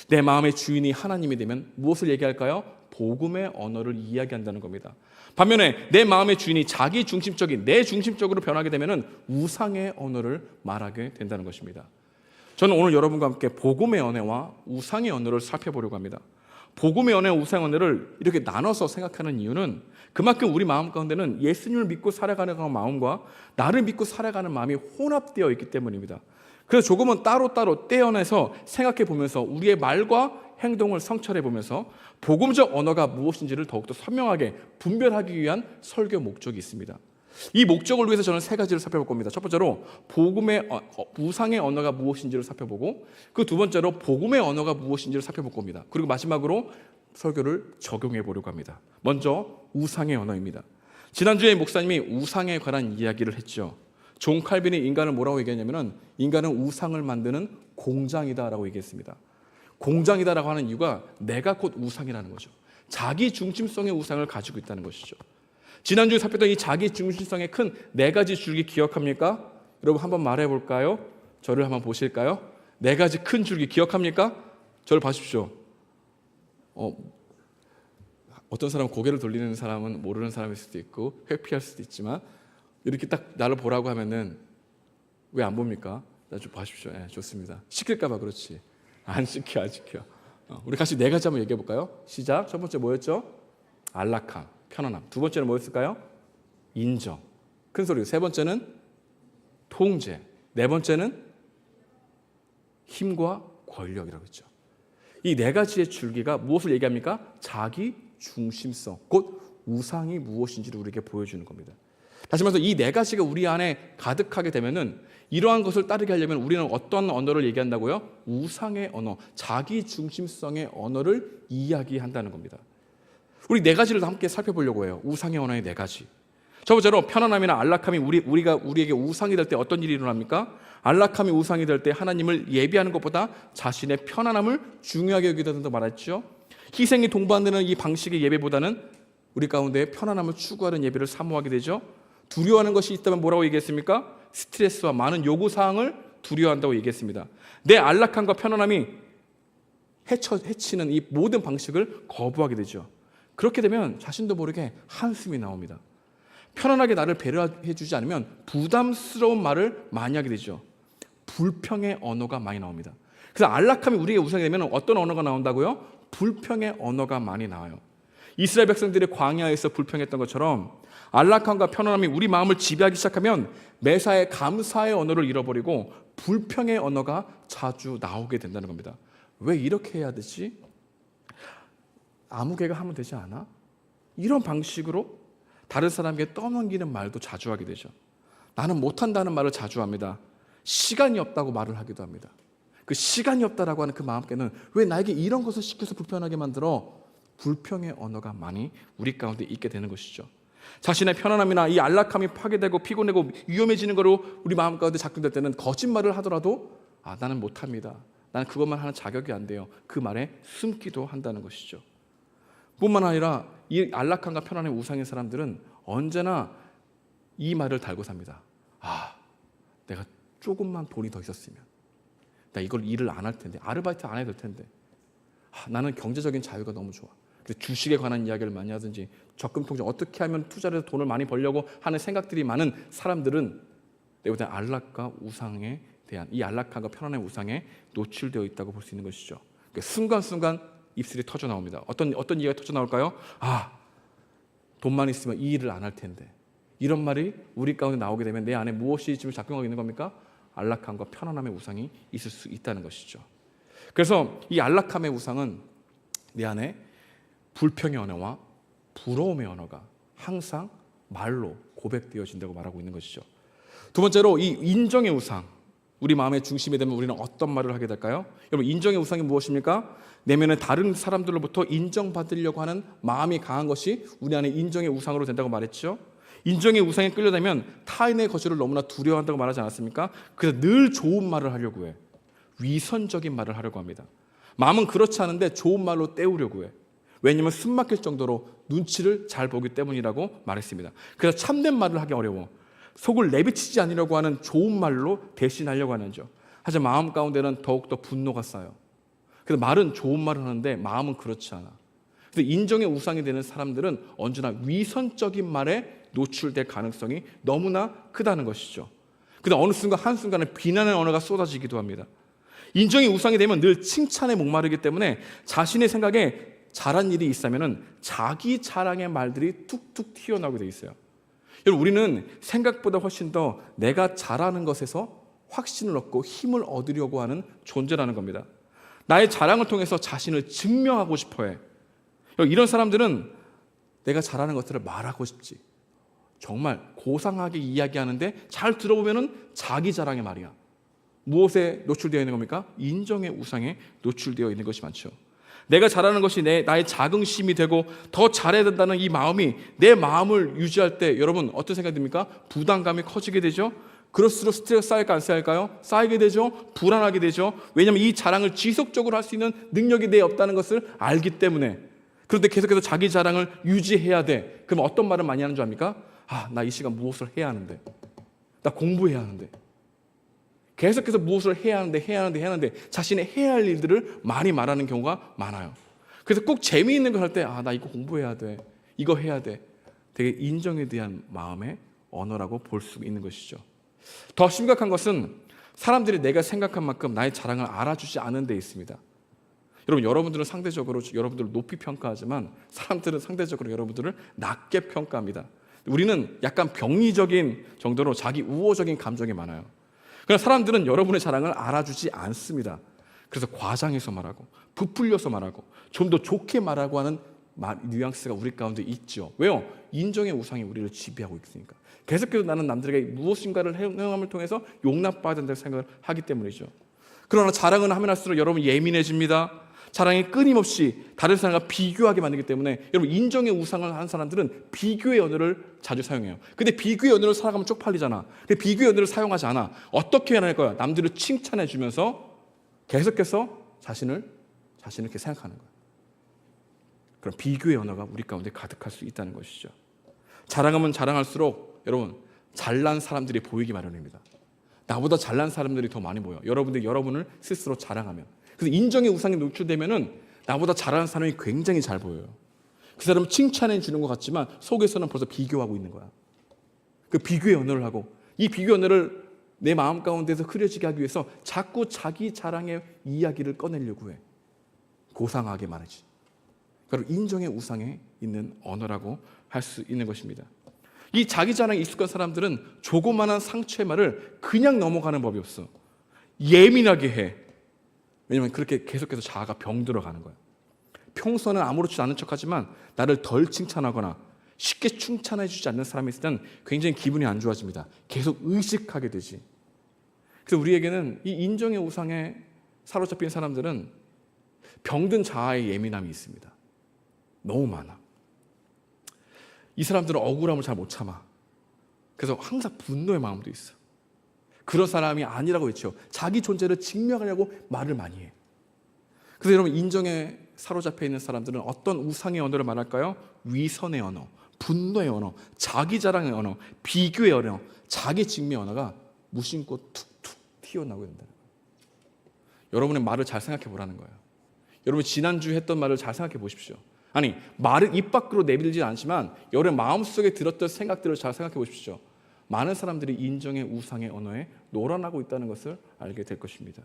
내 마음의 주인이 하나님이 되면 무엇을 얘기할까요? 복음의 언어를 이야기한다는 겁니다. 반면에 내 마음의 주인이 자기 중심적인 내 중심적으로 변하게 되면 우상의 언어를 말하게 된다는 것입니다. 저는 오늘 여러분과 함께 복음의 언어와 우상의 언어를 살펴보려고 합니다. 복음의 언어와 우상의 언어를 이렇게 나눠서 생각하는 이유는 그만큼 우리 마음 가운데는 예수님을 믿고 살아가는 마음과 나를 믿고 살아가는 마음이 혼합되어 있기 때문입니다. 그래서 조금은 따로따로 떼어내서 생각해 보면서 우리의 말과 행동을 성찰해 보면서 복음적 언어가 무엇인지를 더욱더 선명하게 분별하기 위한 설교 목적이 있습니다. 이 목적을 위해서 저는 세 가지를 살펴볼 겁니다. 첫 번째로 복음의 우상의 언어가 무엇인지를 살펴보고, 그 두 번째로 복음의 언어가 무엇인지를 살펴볼 겁니다. 그리고 마지막으로 설교를 적용해 보려고 합니다. 먼저 우상의 언어입니다. 지난주에 목사님이 우상에 관한 이야기를 했죠. 존 칼빈이 인간을 뭐라고 얘기했냐면 인간은 우상을 만드는 공장이다라고 얘기했습니다. 공장이다라고 하는 이유가 내가 곧 우상이라는 거죠. 자기 중심성의 우상을 가지고 있다는 것이죠. 지난주에 살폈던 이 자기 중심성의 큰 네 가지 줄기 기억합니까? 여러분 한번 말해볼까요? 저를 한번 보실까요? 네 가지 큰 줄기 기억합니까? 저를 봐주십시오. 어떤 사람은 고개를 돌리는 사람은 모르는 사람일 수도 있고 회피할 수도 있지만 이렇게 딱 나를 보라고 하면은 왜 안 봅니까? 나 좀 봐주십시오. 네, 좋습니다. 시킬까 봐 그렇지. 안 시켜. 우리 같이 네 가지 한번 얘기해 볼까요? 시작. 첫 번째 뭐였죠? 안락함, 편안함. 두 번째는 뭐였을까요? 인정, 큰 소리. 세 번째는 통제. 네 번째는 힘과 권력이라고 했죠. 이 네 가지의 줄기가 무엇을 얘기합니까? 자기 중심성, 곧 우상이 무엇인지를 우리에게 보여주는 겁니다. 다시 말해서 이 네 가지가 우리 안에 가득하게 되면은 이러한 것을 따르게 하려면 우리는 어떤 언어를 얘기한다고요? 우상의 언어, 자기 중심성의 언어를 이야기한다는 겁니다. 우리 네 가지를 함께 살펴보려고 해요. 우상의 언어의 네 가지. 첫 번째로 편안함이나 안락함이 우리에게 우상이 될 때 어떤 일이 일어납니까? 안락함이 우상이 될 때 하나님을 예비하는 것보다 자신의 편안함을 중요하게 여기게 된다고 말했죠. 희생이 동반되는 이 방식의 예배보다는 우리 가운데 편안함을 추구하는 예배를 사모하게 되죠. 두려워하는 것이 있다면 뭐라고 얘기했습니까? 스트레스와 많은 요구사항을 두려워한다고 얘기했습니다. 내 안락함과 편안함이 해치는 이 모든 방식을 거부하게 되죠. 그렇게 되면 자신도 모르게 한숨이 나옵니다. 편안하게 나를 배려해 주지 않으면 부담스러운 말을 많이 하게 되죠. 불평의 언어가 많이 나옵니다. 그래서 안락함이 우리에게 우상이 되면 어떤 언어가 나온다고요? 불평의 언어가 많이 나와요. 이스라엘 백성들이 광야에서 불평했던 것처럼 안락함과 편안함이 우리 마음을 지배하기 시작하면 매사에 감사의 언어를 잃어버리고 불평의 언어가 자주 나오게 된다는 겁니다. 왜 이렇게 해야 되지? 아무개가 하면 되지 않아? 이런 방식으로 다른 사람에게 떠넘기는 말도 자주 하게 되죠. 나는 못한다는 말을 자주 합니다. 시간이 없다고 말을 하기도 합니다. 그 시간이 없다라고 하는 그 마음께는 왜 나에게 이런 것을 시켜서 불편하게 만들어? 불평의 언어가 많이 우리 가운데 있게 되는 것이죠. 자신의 편안함이나 이 안락함이 파괴되고 피곤하고 위험해지는 거로 우리 마음 가운데 작동될 때는 거짓말을 하더라도 나는 못합니다. 나는 그것만 하는 자격이 안 돼요. 그 말에 숨기도 한다는 것이죠. 뿐만 아니라 이 안락함과 편안함의 우상인 사람들은 언제나 이 말을 달고 삽니다. 내가 조금만 돈이 더 있었으면 나 이걸 일을 안 할 텐데, 아르바이트 안 해야 될 텐데, 나는 경제적인 자유가 너무 좋아. 주식에 관한 이야기를 많이 하든지 적금 통장 어떻게 하면 투자를 해서 돈을 많이 벌려고 하는 생각들이 많은 사람들은 내가 안락과 우상에 대한 이 안락함과 편안함의 우상에 노출되어 있다고 볼 수 있는 것이죠. 그러니까 순간순간 입술이 터져 나옵니다. 어떤 이야기가 터져 나올까요? 돈만 있으면 이 일을 안 할 텐데. 이런 말이 우리 가운데 나오게 되면 내 안에 무엇이 지금 작용하고 있는 겁니까? 안락함과 편안함의 우상이 있을 수 있다는 것이죠. 그래서 이 안락함의 우상은 내 안에 불평의 언어와 부러움의 언어가 항상 말로 고백되어진다고 말하고 있는 것이죠. 두 번째로 이 인정의 우상, 우리 마음의 중심이 되면 우리는 어떤 말을 하게 될까요? 여러분, 인정의 우상이 무엇입니까? 내면에 다른 사람들로부터 인정받으려고 하는 마음이 강한 것이 우리 안에 인정의 우상으로 된다고 말했죠. 인정의 우상에 끌려다면 타인의 거절을 너무나 두려워한다고 말하지 않았습니까? 그래서 늘 좋은 말을 하려고 해. 위선적인 말을 하려고 합니다. 마음은 그렇지 않은데 좋은 말로 때우려고 해. 왜냐하면 숨막힐 정도로 눈치를 잘 보기 때문이라고 말했습니다. 그래서 참된 말을 하기 어려워. 속을 내비치지 않으려고 하는 좋은 말로 대신하려고 하는 죠. 하지만 마음 가운데는 더욱더 분노가 쌓여. 그래서 말은 좋은 말을 하는데 마음은 그렇지 않아. 그래서 인정의 우상이 되는 사람들은 언제나 위선적인 말에 노출될 가능성이 너무나 크다는 것이죠. 그다음 어느 순간 한순간에 비난의 언어가 쏟아지기도 합니다. 인정의 우상이 되면 늘 칭찬에 목마르기 때문에 자신의 생각에 잘한 일이 있으면 자기 자랑의 말들이 툭툭 튀어나오게 돼 있어요. 여러분, 우리는 생각보다 훨씬 더 내가 잘하는 것에서 확신을 얻고 힘을 얻으려고 하는 존재라는 겁니다. 나의 자랑을 통해서 자신을 증명하고 싶어해. 이런 사람들은 내가 잘하는 것들을 말하고 싶지. 정말 고상하게 이야기하는데 잘 들어보면 자기 자랑의 말이야. 무엇에 노출되어 있는 겁니까? 인정의 우상에 노출되어 있는 것이 많죠. 내가 잘하는 것이 나의 자긍심이 되고 더 잘해야 된다는 이 마음이 내 마음을 유지할 때 여러분 어떤 생각이 듭니까? 부담감이 커지게 되죠. 그럴수록 스트레스 쌓일까 안 쌓일까요? 쌓이게 되죠. 불안하게 되죠. 왜냐하면 이 자랑을 지속적으로 할 수 있는 능력이 내 없다는 것을 알기 때문에. 그런데 계속해서 자기 자랑을 유지해야 돼. 그럼 어떤 말을 많이 하는 줄 압니까? 나 이 시간 무엇을 해야 하는데, 나 공부해야 하는데, 계속해서 무엇을 해야 하는데 자신의 해야 할 일들을 많이 말하는 경우가 많아요. 그래서 꼭 재미있는 걸 할 때 나 이거 공부해야 돼, 이거 해야 돼. 되게 인정에 대한 마음의 언어라고 볼 수 있는 것이죠. 더 심각한 것은 사람들이 내가 생각한 만큼 나의 자랑을 알아주지 않은 데 있습니다. 여러분, 여러분들은 상대적으로 여러분들을 높이 평가하지만 사람들은 상대적으로 여러분들을 낮게 평가합니다. 우리는 약간 병리적인 정도로 자기 우호적인 감정이 많아요. 그러나 사람들은 여러분의 자랑을 알아주지 않습니다. 그래서 과장해서 말하고 부풀려서 말하고 좀 더 좋게 말하고 하는 뉘앙스가 우리 가운데 있죠. 왜요? 인정의 우상이 우리를 지배하고 있으니까. 계속해서 나는 남들에게 무엇인가를 행함을 통해서 용납받아야 된다고 생각을 하기 때문이죠. 그러나 자랑은 하면 할수록 여러분 예민해집니다. 자랑이 끊임없이 다른 사람과 비교하게 만들기 때문에 여러분 인정의 우상을 하는 사람들은 비교의 언어를 자주 사용해요. 근데 비교의 언어를 살아가면 쪽팔리잖아. 근데 비교의 언어를 사용하지 않아. 어떻게 해야 할 거야? 남들을 칭찬해 주면서 계속해서 자신을 이렇게 생각하는 거야. 그럼 비교의 언어가 우리 가운데 가득할 수 있다는 것이죠. 자랑하면 자랑할수록 여러분 잘난 사람들이 보이기 마련입니다. 나보다 잘난 사람들이 더 많이 보여. 여러분을 스스로 자랑하면. 그래서 인정의 우상에 노출되면은 나보다 잘하는 사람이 굉장히 잘 보여요. 그 사람은 칭찬해 주는 것 같지만 속에서는 벌써 비교하고 있는 거야. 그 비교의 언어를 하고 이 비교 언어를 내 마음 가운데서 흐려지게 하기 위해서 자꾸 자기 자랑의 이야기를 꺼내려고 해. 고상하게 말하지. 그리고 인정의 우상에 있는 언어라고 할 수 있는 것입니다. 이 자기 자랑에 익숙한 사람들은 조그마한 상처의 말을 그냥 넘어가는 법이 없어. 예민하게 해. 왜냐하면 그렇게 계속해서 자아가 병들어가는 거야. 평소는 아무렇지도 않은 척하지만 나를 덜 칭찬하거나 쉽게 칭찬해주지 않는 사람이 있을 때는 굉장히 기분이 안 좋아집니다. 계속 의식하게 되지. 그래서 우리에게는 이 인정의 우상에 사로잡힌 사람들은 병든 자아의 예민함이 있습니다. 너무 많아. 이 사람들은 억울함을 잘 못 참아. 그래서 항상 분노의 마음도 있어. 그런 사람이 아니라고 외쳐. 자기 존재를 증명하려고 말을 많이 해. 그래서 여러분 인정에 사로잡혀 있는 사람들은 어떤 우상의 언어를 말할까요? 위선의 언어, 분노의 언어, 자기 자랑의 언어, 비교의 언어, 자기 증명의 언어가 무심코 툭툭 튀어나오게 된다는 거예요. 여러분의 말을 잘 생각해 보라는 거예요. 여러분 지난주 했던 말을 잘 생각해 보십시오. 아니 말을 입 밖으로 내밀지 않지만 여러분 마음속에 들었던 생각들을 잘 생각해 보십시오. 많은 사람들이 인정의 우상의 언어에 놀아나고 있다는 것을 알게 될 것입니다.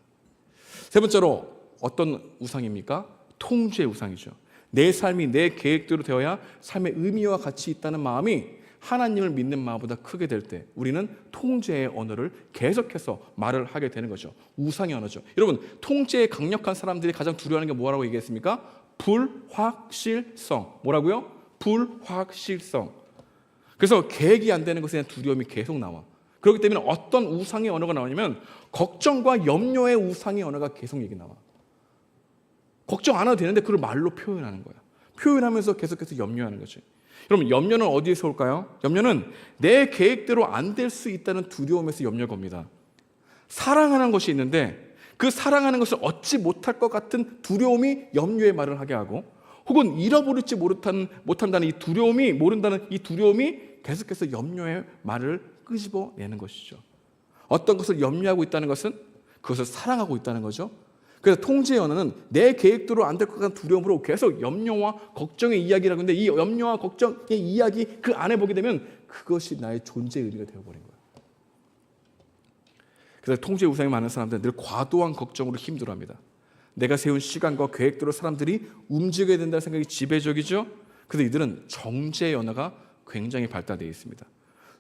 세 번째로 어떤 우상입니까? 통제의 우상이죠. 내 삶이 내 계획대로 되어야 삶의 의미와 가치 있다는 마음이 하나님을 믿는 마음보다 크게 될 때 우리는 통제의 언어를 계속해서 말을 하게 되는 거죠. 우상의 언어죠. 여러분 통제에 강력한 사람들이 가장 두려워하는 게 뭐라고 얘기했습니까? 불확실성. 뭐라고요? 불확실성. 그래서 계획이 안 되는 것에 대한 두려움이 계속 나와. 그렇기 때문에 어떤 우상의 언어가 나오냐면 걱정과 염려의 우상의 언어가 계속 얘기 나와. 걱정 안 해도 되는데 그걸 말로 표현하는 거야. 표현하면서 계속해서 염려하는 거지. 여러분 염려는 어디에서 올까요? 염려는 내 계획대로 안 될 수 있다는 두려움에서 염려가 옵니다. 사랑하는 것이 있는데 그 사랑하는 것을 얻지 못할 것 같은 두려움이 염려의 말을 하게 하고 혹은 잃어버릴지 못한다는 이 두려움이 모른다는 이 두려움이 계속해서 염려의 말을 끄집어내는 것이죠. 어떤 것을 염려하고 있다는 것은 그것을 사랑하고 있다는 거죠. 그래서 통제의 언어는 내 계획대로 안 될 것 같은 두려움으로 계속 염려와 걱정의 이야기라고 하는데 이 염려와 걱정의 이야기 그 안에 보게 되면 그것이 나의 존재의 의미가 되어버린 거예요. 그래서 통제의 우상이 많은 사람들은 늘 과도한 걱정으로 힘들어합니다. 내가 세운 시간과 계획대로 사람들이 움직여야 된다는 생각이 지배적이죠. 그래서 이들은 정죄의 언어가 굉장히 발달되어 있습니다.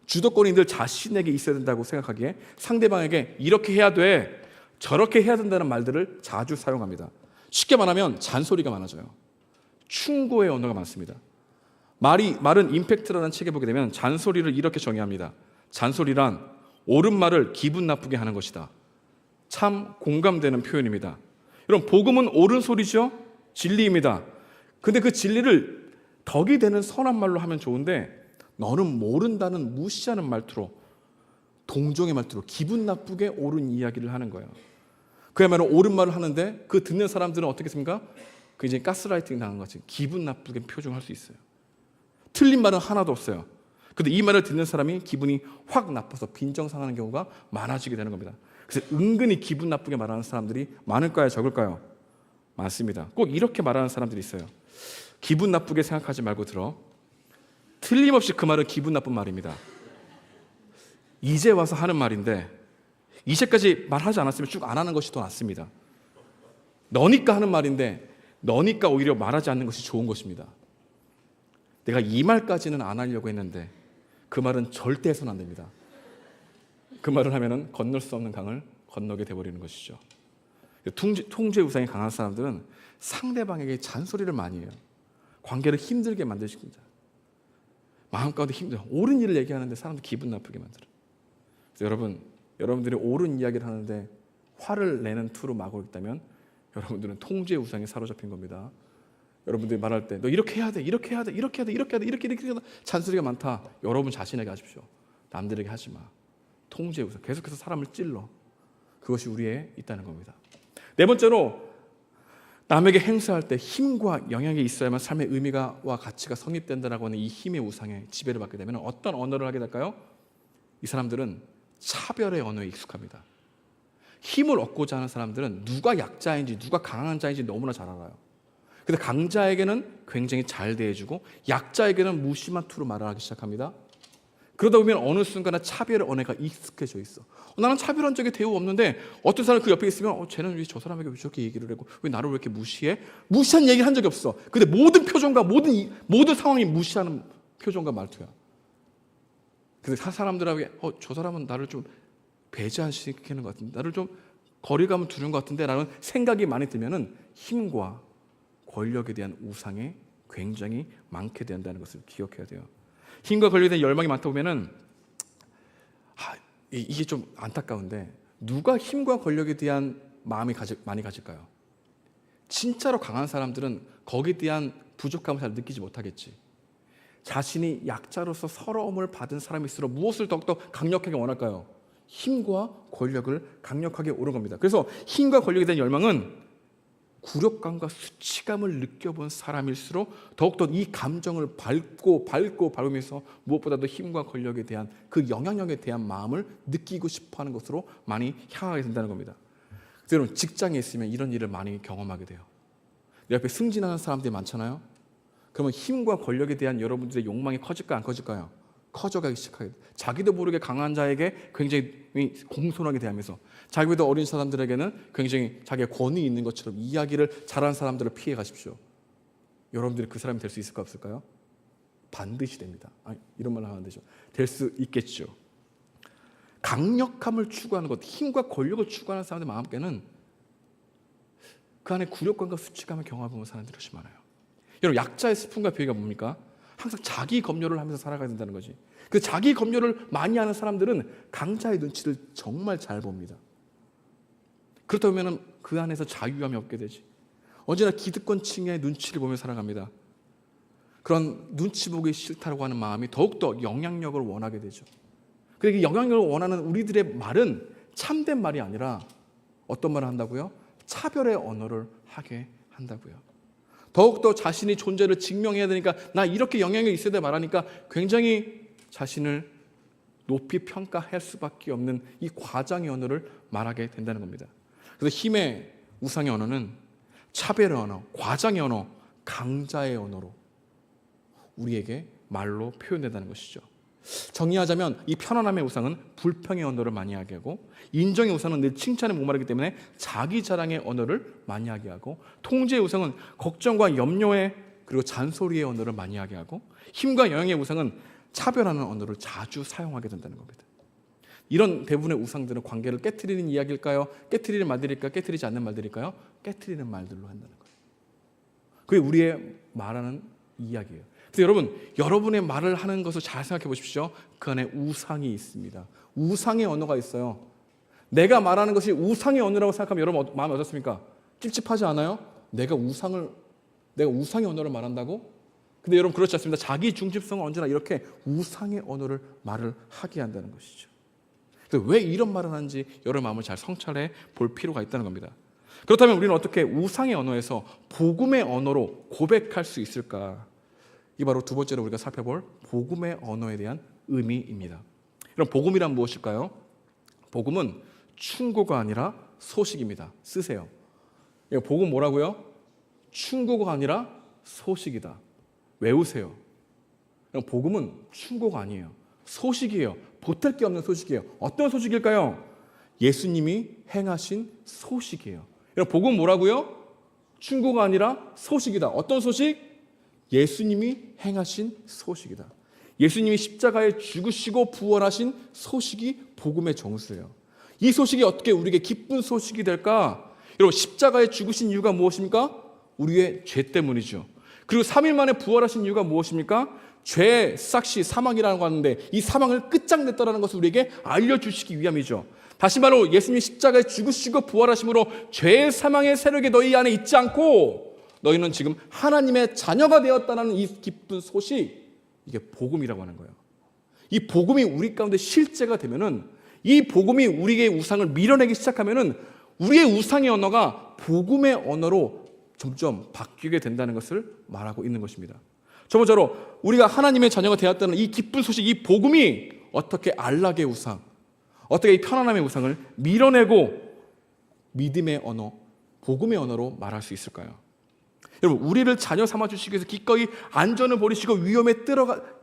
주도권이 늘 자신에게 있어야 된다고 생각하기에 상대방에게 이렇게 해야 돼, 저렇게 해야 된다는 말들을 자주 사용합니다. 쉽게 말하면 잔소리가 많아져요. 충고의 언어가 많습니다. 말은 임팩트라는 책에 보게 되면 잔소리를 이렇게 정의합니다. 잔소리란 옳은 말을 기분 나쁘게 하는 것이다. 참 공감되는 표현입니다. 여러분 복음은 옳은 소리죠. 진리입니다. 근데 그 진리를 덕이 되는 선한 말로 하면 좋은데 너는 모른다는 무시하는 말투로 동정의 말투로 기분 나쁘게 옳은 이야기를 하는 거예요. 그야말로 옳은 말을 하는데 그 듣는 사람들은 어떻게 했습니까? 그 이제 가스라이팅 당한 거지. 기분 나쁘게 표정할 수 있어요. 틀린 말은 하나도 없어요. 근데 이 말을 듣는 사람이 기분이 확 나빠서 빈정상하는 경우가 많아지게 되는 겁니다. 그래서 은근히 기분 나쁘게 말하는 사람들이 많을까요? 적을까요? 많습니다. 꼭 이렇게 말하는 사람들이 있어요. 기분 나쁘게 생각하지 말고 들어. 틀림없이 그 말은 기분 나쁜 말입니다. 이제 와서 하는 말인데 이제까지 말하지 않았으면 쭉 안 하는 것이 더 낫습니다. 너니까 하는 말인데 너니까 오히려 말하지 않는 것이 좋은 것입니다. 내가 이 말까지는 안 하려고 했는데 그 말은 절대 해서는 안 됩니다. 그 말을 하면은 건널 수 없는 강을 건너게 돼버리는 것이죠. 통제 우상이 강한 사람들은 상대방에게 잔소리를 많이 해요. 관계를 힘들게 만드십니다. 마음 가운데 힘들어. 옳은 일을 얘기하는데 사람들 기분 나쁘게 만들어요. 그래서 여러분들이 옳은 이야기를 하는데 화를 내는 투로 막고 있다면 여러분들은 통제 우상에 사로잡힌 겁니다. 여러분들이 말할 때 너 이렇게 해야 돼, 이렇게 해야 돼, 이렇게 해야 돼, 이렇게 해야 돼, 이렇게 해야 돼. 잔소리가 많다. 여러분 자신에게 하십시오. 남들에게 하지 마. 통제 우상. 계속해서 사람을 찔러. 그것이 우리에 있다는 겁니다. 네 번째로 남에게 행사할 때 힘과 영향이 있어야만 삶의 의미가와 가치가 성립된다라고 하는 이 힘의 우상에 지배를 받게 되면 어떤 언어를 하게 될까요? 이 사람들은 차별의 언어에 익숙합니다. 힘을 얻고자 하는 사람들은 누가 약자인지 누가 강한 자인지 너무나 잘 알아요. 근데 강자에게는 굉장히 잘 대해주고 약자에게는 무심한 투로 말을 하기 시작합니다. 그러다 보면 어느 순간에 차별의 언어가 익숙해져 있어. 나는 차별한 적이 대우 없는데 어떤 사람이 그 옆에 있으면 쟤는 왜 저 사람에게 왜 저렇게 얘기를 하고 왜 나를 왜 이렇게 무시해? 무시한 얘기를 한 적이 없어. 근데 모든 표정과 모든 상황이 무시하는 표정과 말투야. 근데 사람들에게 저 사람은 나를 좀 배제시키는 것 같은데, 나를 좀 거리감을 두는 것 같은데 라는 생각이 많이 들면은 힘과 권력에 대한 우상에 굉장히 많게 된다는 것을 기억해야 돼요. 힘과 권력에 대한 열망이 많다 보면은 이게 좀 안타까운데 누가 힘과 권력에 대한 마음이 많이 가질까요? 진짜로 강한 사람들은 거기에 대한 부족함을 잘 느끼지 못하겠지. 자신이 약자로서 서러움을 받은 사람일수록 무엇을 더욱더 강력하게 원할까요? 힘과 권력을 강력하게 오른 겁니다. 그래서 힘과 권력에 대한 열망은 굴욕감과 수치감을 느껴본 사람일수록 더욱더 이 감정을 밟으면서 무엇보다도 힘과 권력에 대한 그 영향력에 대한 마음을 느끼고 싶어하는 것으로 많이 향하게 된다는 겁니다. 그래서 여러분 직장에 있으면 이런 일을 많이 경험하게 돼요. 내 옆에 승진하는 사람들이 많잖아요. 그러면 힘과 권력에 대한 여러분들의 욕망이 커질까요? 안 커질까요? 커져가기 시작하게 돼요. 자기도 모르게 강한 자에게 굉장히 공손하게 대하면서 자기보다 어린 사람들에게는 굉장히 자기의 권위 있는 것처럼 이야기를 잘하는 사람들을 피해 가십시오. 여러분들이 그 사람이 될 수 있을까 없을까요? 반드시 됩니다. 이런 말을 하면 안 되죠. 될 수 있겠죠. 강력함을 추구하는 것, 힘과 권력을 추구하는 사람들 마음께는 그 안에 굴욕감과 수치감을 경험해보는 사람들이 훨씬 많아요. 여러분 약자의 슬픔과 비애가 뭡니까? 항상 자기 검열을 하면서 살아가야 된다는 거지. 그 자기 검열을 많이 하는 사람들은 강자의 눈치를 정말 잘 봅니다. 그렇다 보면 그 안에서 자유함이 없게 되지. 언제나 기득권층의 눈치를 보며 살아갑니다. 그런 눈치 보기 싫다고 하는 마음이 더욱더 영향력을 원하게 되죠. 그러니까 영향력을 원하는 우리들의 말은 참된 말이 아니라 어떤 말을 한다고요? 차별의 언어를 하게 한다고요. 더욱더 자신이 존재를 증명해야 되니까 나 이렇게 영향력이 있어야 돼 말하니까 굉장히 자신을 높이 평가할 수밖에 없는 이 과장의 언어를 말하게 된다는 겁니다. 그래서 힘의 우상의 언어는 차별의 언어, 과장의 언어, 강자의 언어로 우리에게 말로 표현된다는 것이죠. 정리하자면 이 편안함의 우상은 불평의 언어를 많이 하게 하고, 인정의 우상은 늘 칭찬에 목마르기 때문에 자기 자랑의 언어를 많이 하게 하고, 통제의 우상은 걱정과 염려의 그리고 잔소리의 언어를 많이 하게 하고, 힘과 영향의 우상은 차별하는 언어를 자주 사용하게 된다는 겁니다. 이런 대부분의 우상들은 관계를 깨트리는 이야기일까요? 깨트리는 말들일까요? 깨트리지 않는 말들일까요? 깨트리는 말들로 한다는 거예요. 그게 우리의 말하는 이야기예요. 그래서 여러분의 말을 하는 것을 잘 생각해 보십시오. 그 안에 우상이 있습니다. 우상의 언어가 있어요. 내가 말하는 것이 우상의 언어라고 생각하면 여러분 마음이 어떻습니까? 찝찝하지 않아요? 내가 우상의 언어를 말한다고? 근데 여러분 그렇지 않습니다. 자기 중심성은 언제나 이렇게 우상의 언어를 말을 하게 한다는 것이죠. 그래서 왜 이런 말을 하는지 여러분 마음을 잘 성찰해 볼 필요가 있다는 겁니다. 그렇다면 우리는 어떻게 우상의 언어에서 복음의 언어로 고백할 수 있을까? 이 바로 두 번째로 우리가 살펴볼 복음의 언어에 대한 의미입니다. 그럼 복음이란 무엇일까요? 복음은 충고가 아니라 소식입니다. 쓰세요. 복음 뭐라고요? 충고가 아니라 소식이다. 외우세요. 복음은 충고가 아니에요. 소식이에요. 보탤 게 없는 소식이에요. 어떤 소식일까요? 예수님이 행하신 소식이에요. 복음 뭐라고요? 충고가 아니라 소식이다. 어떤 소식? 예수님이 행하신 소식이다. 예수님이 십자가에 죽으시고 부활하신 소식이 복음의 정수예요. 이 소식이 어떻게 우리에게 기쁜 소식이 될까? 여러분, 십자가에 죽으신 이유가 무엇입니까? 우리의 죄 때문이죠. 그리고 3일 만에 부활하신 이유가 무엇입니까? 죄의 삭시, 사망이라는 거 하는데 이 사망을 끝장냈다는 것을 우리에게 알려주시기 위함이죠. 다시 말로 예수님이 십자가에 죽으시고 부활하심으로 죄의 사망의 세력이 너희 안에 있지 않고 너희는 지금 하나님의 자녀가 되었다는 이 기쁜 소식, 이게 복음이라고 하는 거예요. 이 복음이 우리 가운데 실제가 되면은, 이 복음이 우리의 우상을 밀어내기 시작하면은 우리의 우상의 언어가 복음의 언어로 점점 바뀌게 된다는 것을 말하고 있는 것입니다. 저번처럼 우리가 하나님의 자녀가 되었다는 이 기쁜 소식, 이 복음이 어떻게 안락의 우상, 어떻게 이 편안함의 우상을 밀어내고 믿음의 언어, 복음의 언어로 말할 수 있을까요? 여러분, 우리를 자녀 삼아 주시기 위해서 기꺼이 안전을 버리시고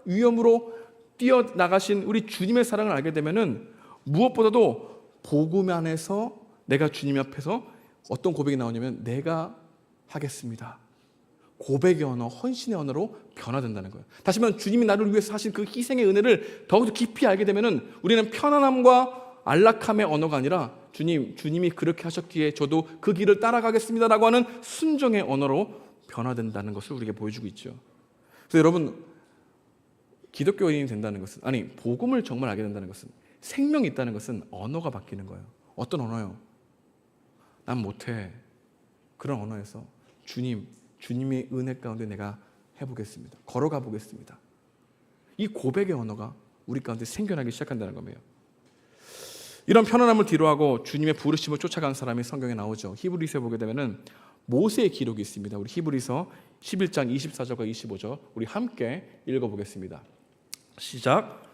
위험으로 뛰어나가신 우리 주님의 사랑을 알게 되면은 무엇보다도 복음 안에서 내가 주님 앞에서 어떤 고백이 나오냐면 내가 하겠습니다. 고백의 언어, 헌신의 언어로 변화된다는 거예요. 다시 말하면 주님이 나를 위해서 하신 그 희생의 은혜를 더욱더 깊이 알게 되면은 우리는 편안함과 안락함의 언어가 아니라 주님이 그렇게 하셨기에 저도 그 길을 따라가겠습니다라고 하는 순종의 언어로 변화된다는 것을 우리에게 보여주고 있죠. 그래서 여러분, 기독교인이 된다는 것은, 아니 복음을 정말 알게 된다는 것은, 생명이 있다는 것은 언어가 바뀌는 거예요. 어떤 언어요? 난 못해. 그런 언어에서 주님의 은혜 가운데 내가 해보겠습니다. 걸어가 보겠습니다. 이 고백의 언어가 우리 가운데 생겨나기 시작한다는 겁니다. 이런 편안함을 뒤로하고 주님의 부르심을 쫓아간 사람이 성경에 나오죠. 히브리서에 보게 되면은 모세의 기록이 있습니다. 우리 히브리서 11장 24절과 25절 우리 함께 읽어보겠습니다. 시작.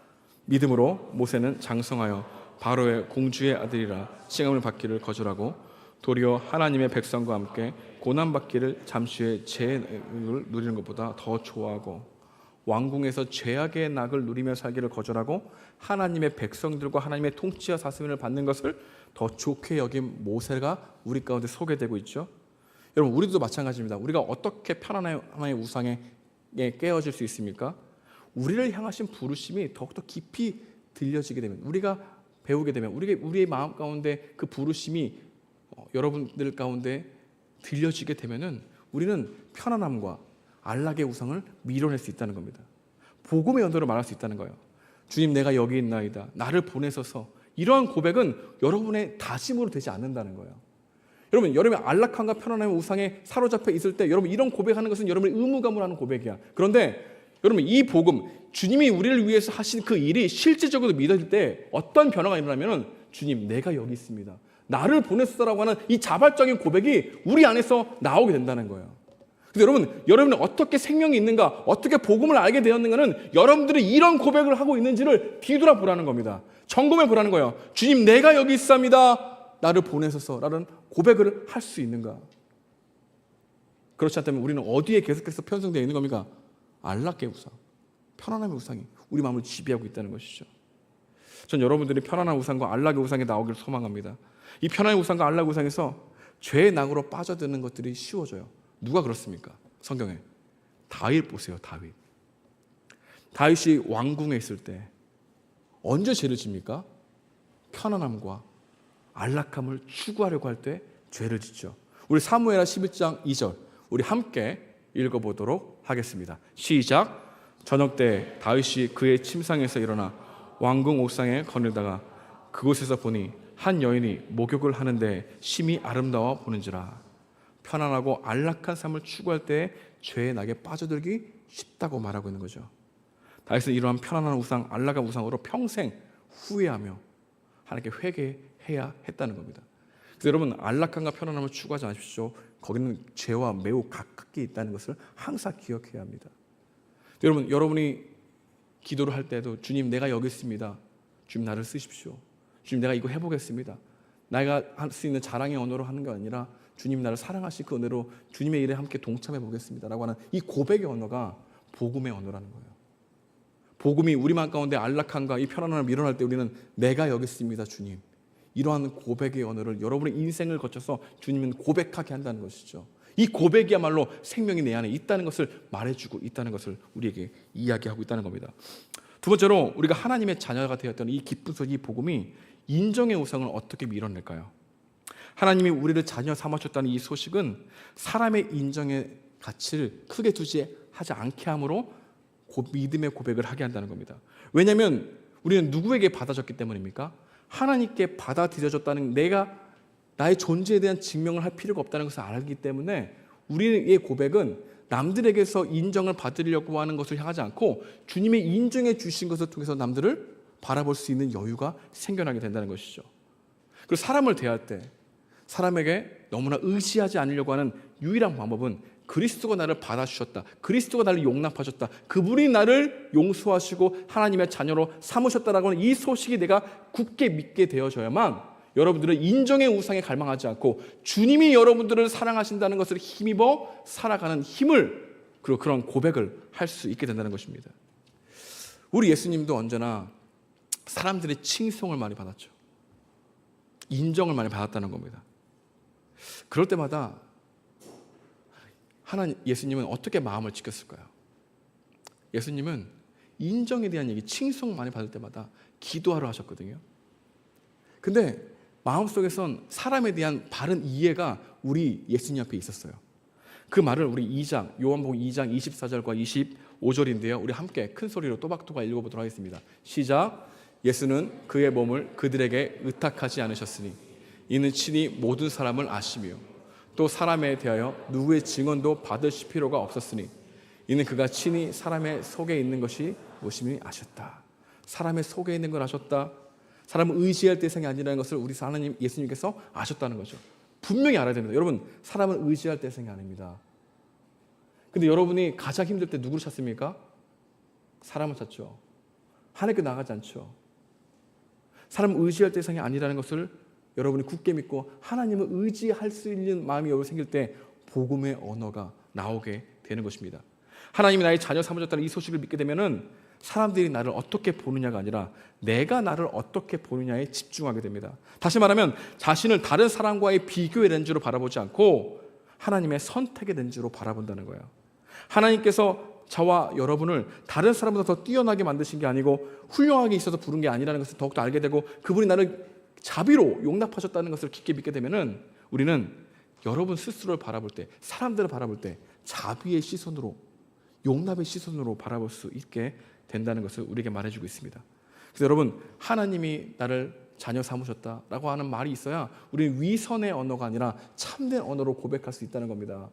믿음으로 모세는 장성하여 바로의 공주의 아들이라 칭함을 받기를 거절하고 도리어 하나님의 백성과 함께 고난받기를 잠시의 죄악을 누리는 것보다 더 좋아하고 왕궁에서 죄악의 낙을 누리며 살기를 거절하고 하나님의 백성들과 하나님의 통치와 사슴을 받는 것을 더 좋게 여긴 모세가 우리 가운데 소개되고 있죠. 여러분, 우리도 마찬가지입니다. 우리가 어떻게 편안함의 우상에 깨어질 수 있습니까? 우리를 향하신 부르심이 더욱더 깊이 들려지게 되면, 우리가 배우게 되면, 우리의 마음 가운데 그 부르심이 여러분들 가운데 들려지게 되면은 우리는 편안함과 안락의 우상을 밀어낼 수 있다는 겁니다. 복음의 언어로 말할 수 있다는 거예요. 주님, 내가 여기 있나이다. 나를 보내소서. 이러한 고백은 여러분의 다짐으로 되지 않는다는 거예요. 여러분의 안락함과 편안함의 우상에 사로잡혀 있을 때 여러분 이런 고백하는 것은 여러분의 의무감으로 하는 고백이야. 그런데 여러분, 이 복음, 주님이 우리를 위해서 하신 그 일이 실질적으로 믿어질 때 어떤 변화가 일어나면은 주님, 내가 여기 있습니다. 나를 보냈어라고 하는 이 자발적인 고백이 우리 안에서 나오게 된다는 거예요. 그래서 여러분은 어떻게 생명이 있는가, 어떻게 복음을 알게 되었는가는 여러분들이 이런 고백을 하고 있는지를 뒤돌아보라는 겁니다. 점검해 보라는 거예요. 주님, 내가 여기 있습니다. 나를 보내소서라는 고백을 할 수 있는가? 그렇지 않다면 우리는 어디에 계속해서 편성되어 있는 겁니까? 안락의 우상, 편안함의 우상이 우리 마음을 지배하고 있다는 것이죠. 전 여러분들이 편안한 우상과 안락의 우상에 나오기를 소망합니다. 이 편안한 우상과 안락의 우상에서 죄의 낙으로 빠져드는 것들이 쉬워져요. 누가 그렇습니까? 성경에 다윗 보세요. 다윗이 왕궁에 있을 때 언제 죄를 집니까? 편안함과 안락함을 추구하려고 할 때 죄를 짓죠. 우리 사무엘하 11장 2절 우리 함께 읽어보도록 하겠습니다. 시작. 저녁 때 다윗이 그의 침상에서 일어나 왕궁 옥상에 거닐다가 그곳에서 보니 한 여인이 목욕을 하는데 심히 아름다워 보는지라. 편안하고 안락한 삶을 추구할 때 죄의 낙에 빠져들기 쉽다고 말하고 있는 거죠. 다윗은 이러한 편안한 우상, 안락한 우상으로 평생 후회하며 하나님께 회개해야 했다는 겁니다. 그래서 여러분, 안락함과 편안함을 추구하지 마십시오. 거기는 죄와 매우 가깝게 있다는 것을 항상 기억해야 합니다. 여러분이 기도를 할 때도 주님, 내가 여기 있습니다. 주님, 나를 쓰십시오. 주님, 내가 이거 해보겠습니다. 내가 할 수 있는 자랑의 언어로 하는 게 아니라 주님, 나를 사랑하실 그 은혜로 주님의 일에 함께 동참해 보겠습니다 라고 하는 이 고백의 언어가 복음의 언어라는 거예요. 복음이 우리 마음 가운데 안락함과 이 편안함을 밀어낼 때 우리는 내가 여기 있습니다 주님, 이러한 고백의 언어를 여러분의 인생을 거쳐서 주님은 고백하게 한다는 것이죠. 이 고백이야말로 생명이 내 안에 있다는 것을 말해주고 있다는 것을 우리에게 이야기하고 있다는 겁니다. 두 번째로 우리가 하나님의 자녀가 되었던 이 기쁜 소식, 이 복음이 인정의 우상을 어떻게 밀어낼까요? 하나님이 우리를 자녀 삼으셨다는 이 소식은 사람의 인정의 가치를 크게 하지 않게 함으로 믿음의 고백을 하게 한다는 겁니다. 왜냐하면 우리는 누구에게 받아졌기 때문입니까? 하나님께 받아들여졌다는, 내가 나의 존재에 대한 증명을 할 필요가 없다는 것을 알기 때문에 우리의 고백은 남들에게서 인정을 받으려고 하는 것을 향하지 않고 주님의 인정해 주신 것을 통해서 남들을 바라볼 수 있는 여유가 생겨나게 된다는 것이죠. 그리고 사람을 대할 때 사람에게 너무나 의지하지 않으려고 하는 유일한 방법은 그리스도가 나를 받아주셨다, 그리스도가 나를 용납하셨다, 그분이 나를 용서하시고 하나님의 자녀로 삼으셨다라고 하는 이 소식이 내가 굳게 믿게 되어져야만 여러분들은 인정의 우상에 갈망하지 않고 주님이 여러분들을 사랑하신다는 것을 힘입어 살아가는 힘을, 그리고 그런 고백을 할 수 있게 된다는 것입니다. 우리 예수님도 언제나 사람들의 칭송을 많이 받았죠. 인정을 많이 받았다는 겁니다. 그럴 때마다 예수님은 어떻게 마음을 지켰을까요? 예수님은 인정에 대한 얘기, 칭송 많이 받을 때마다 기도하러 하셨거든요. 근데 마음속에선 사람에 대한 바른 이해가 우리 예수님 앞에 있었어요. 그 말을 우리 요한복음 2장 24절과 25절인데요. 우리 함께 큰 소리로 또박또박 읽어보도록 하겠습니다. 시작. 예수는 그의 몸을 그들에게 의탁하지 않으셨으니 이는 친히 모든 사람을 아시며 또 사람에 대하여 누구의 증언도 받으실 필요가 없었으니 이는 그가 친히 사람의 속에 있는 것이 무엇임을 아셨다. 사람의 속에 있는 걸 아셨다. 사람을 의지할 대상이 아니라는 것을 우리 하나님 예수님께서 아셨다는 거죠. 분명히 알아야 됩니다. 여러분, 사람은 의지할 대상이 아닙니다. 근데 여러분이 가장 힘들 때 누구를 찾습니까? 사람을 찾죠. 하나님께 나가지 않죠. 사람을 의지할 대상이 아니라는 것을 여러분이 굳게 믿고 하나님을 의지할 수 있는 마음이 여러분 생길 때 복음의 언어가 나오게 되는 것입니다. 하나님이 나의 자녀 삼으셨다는 이 소식을 믿게 되면은 사람들이 나를 어떻게 보느냐가 아니라 내가 나를 어떻게 보느냐에 집중하게 됩니다. 다시 말하면 자신을 다른 사람과의 비교의 렌즈로 바라보지 않고 하나님의 선택의 렌즈로 바라본다는 거예요. 하나님께서 저와 여러분을 다른 사람보다 더 뛰어나게 만드신 게 아니고 훌륭하게 있어서 부른 게 아니라는 것을 더욱더 알게 되고 그분이 나를 자비로 용납하셨다는 것을 깊게 믿게 되면은 우리는 여러분 스스로를 바라볼 때, 사람들을 바라볼 때 자비의 시선으로, 용납의 시선으로 바라볼 수 있게 된다는 것을 우리에게 말해주고 있습니다. 그래서 여러분, 하나님이 나를 자녀 삼으셨다라고 하는 말이 있어야 우리는 위선의 언어가 아니라 참된 언어로 고백할 수 있다는 겁니다.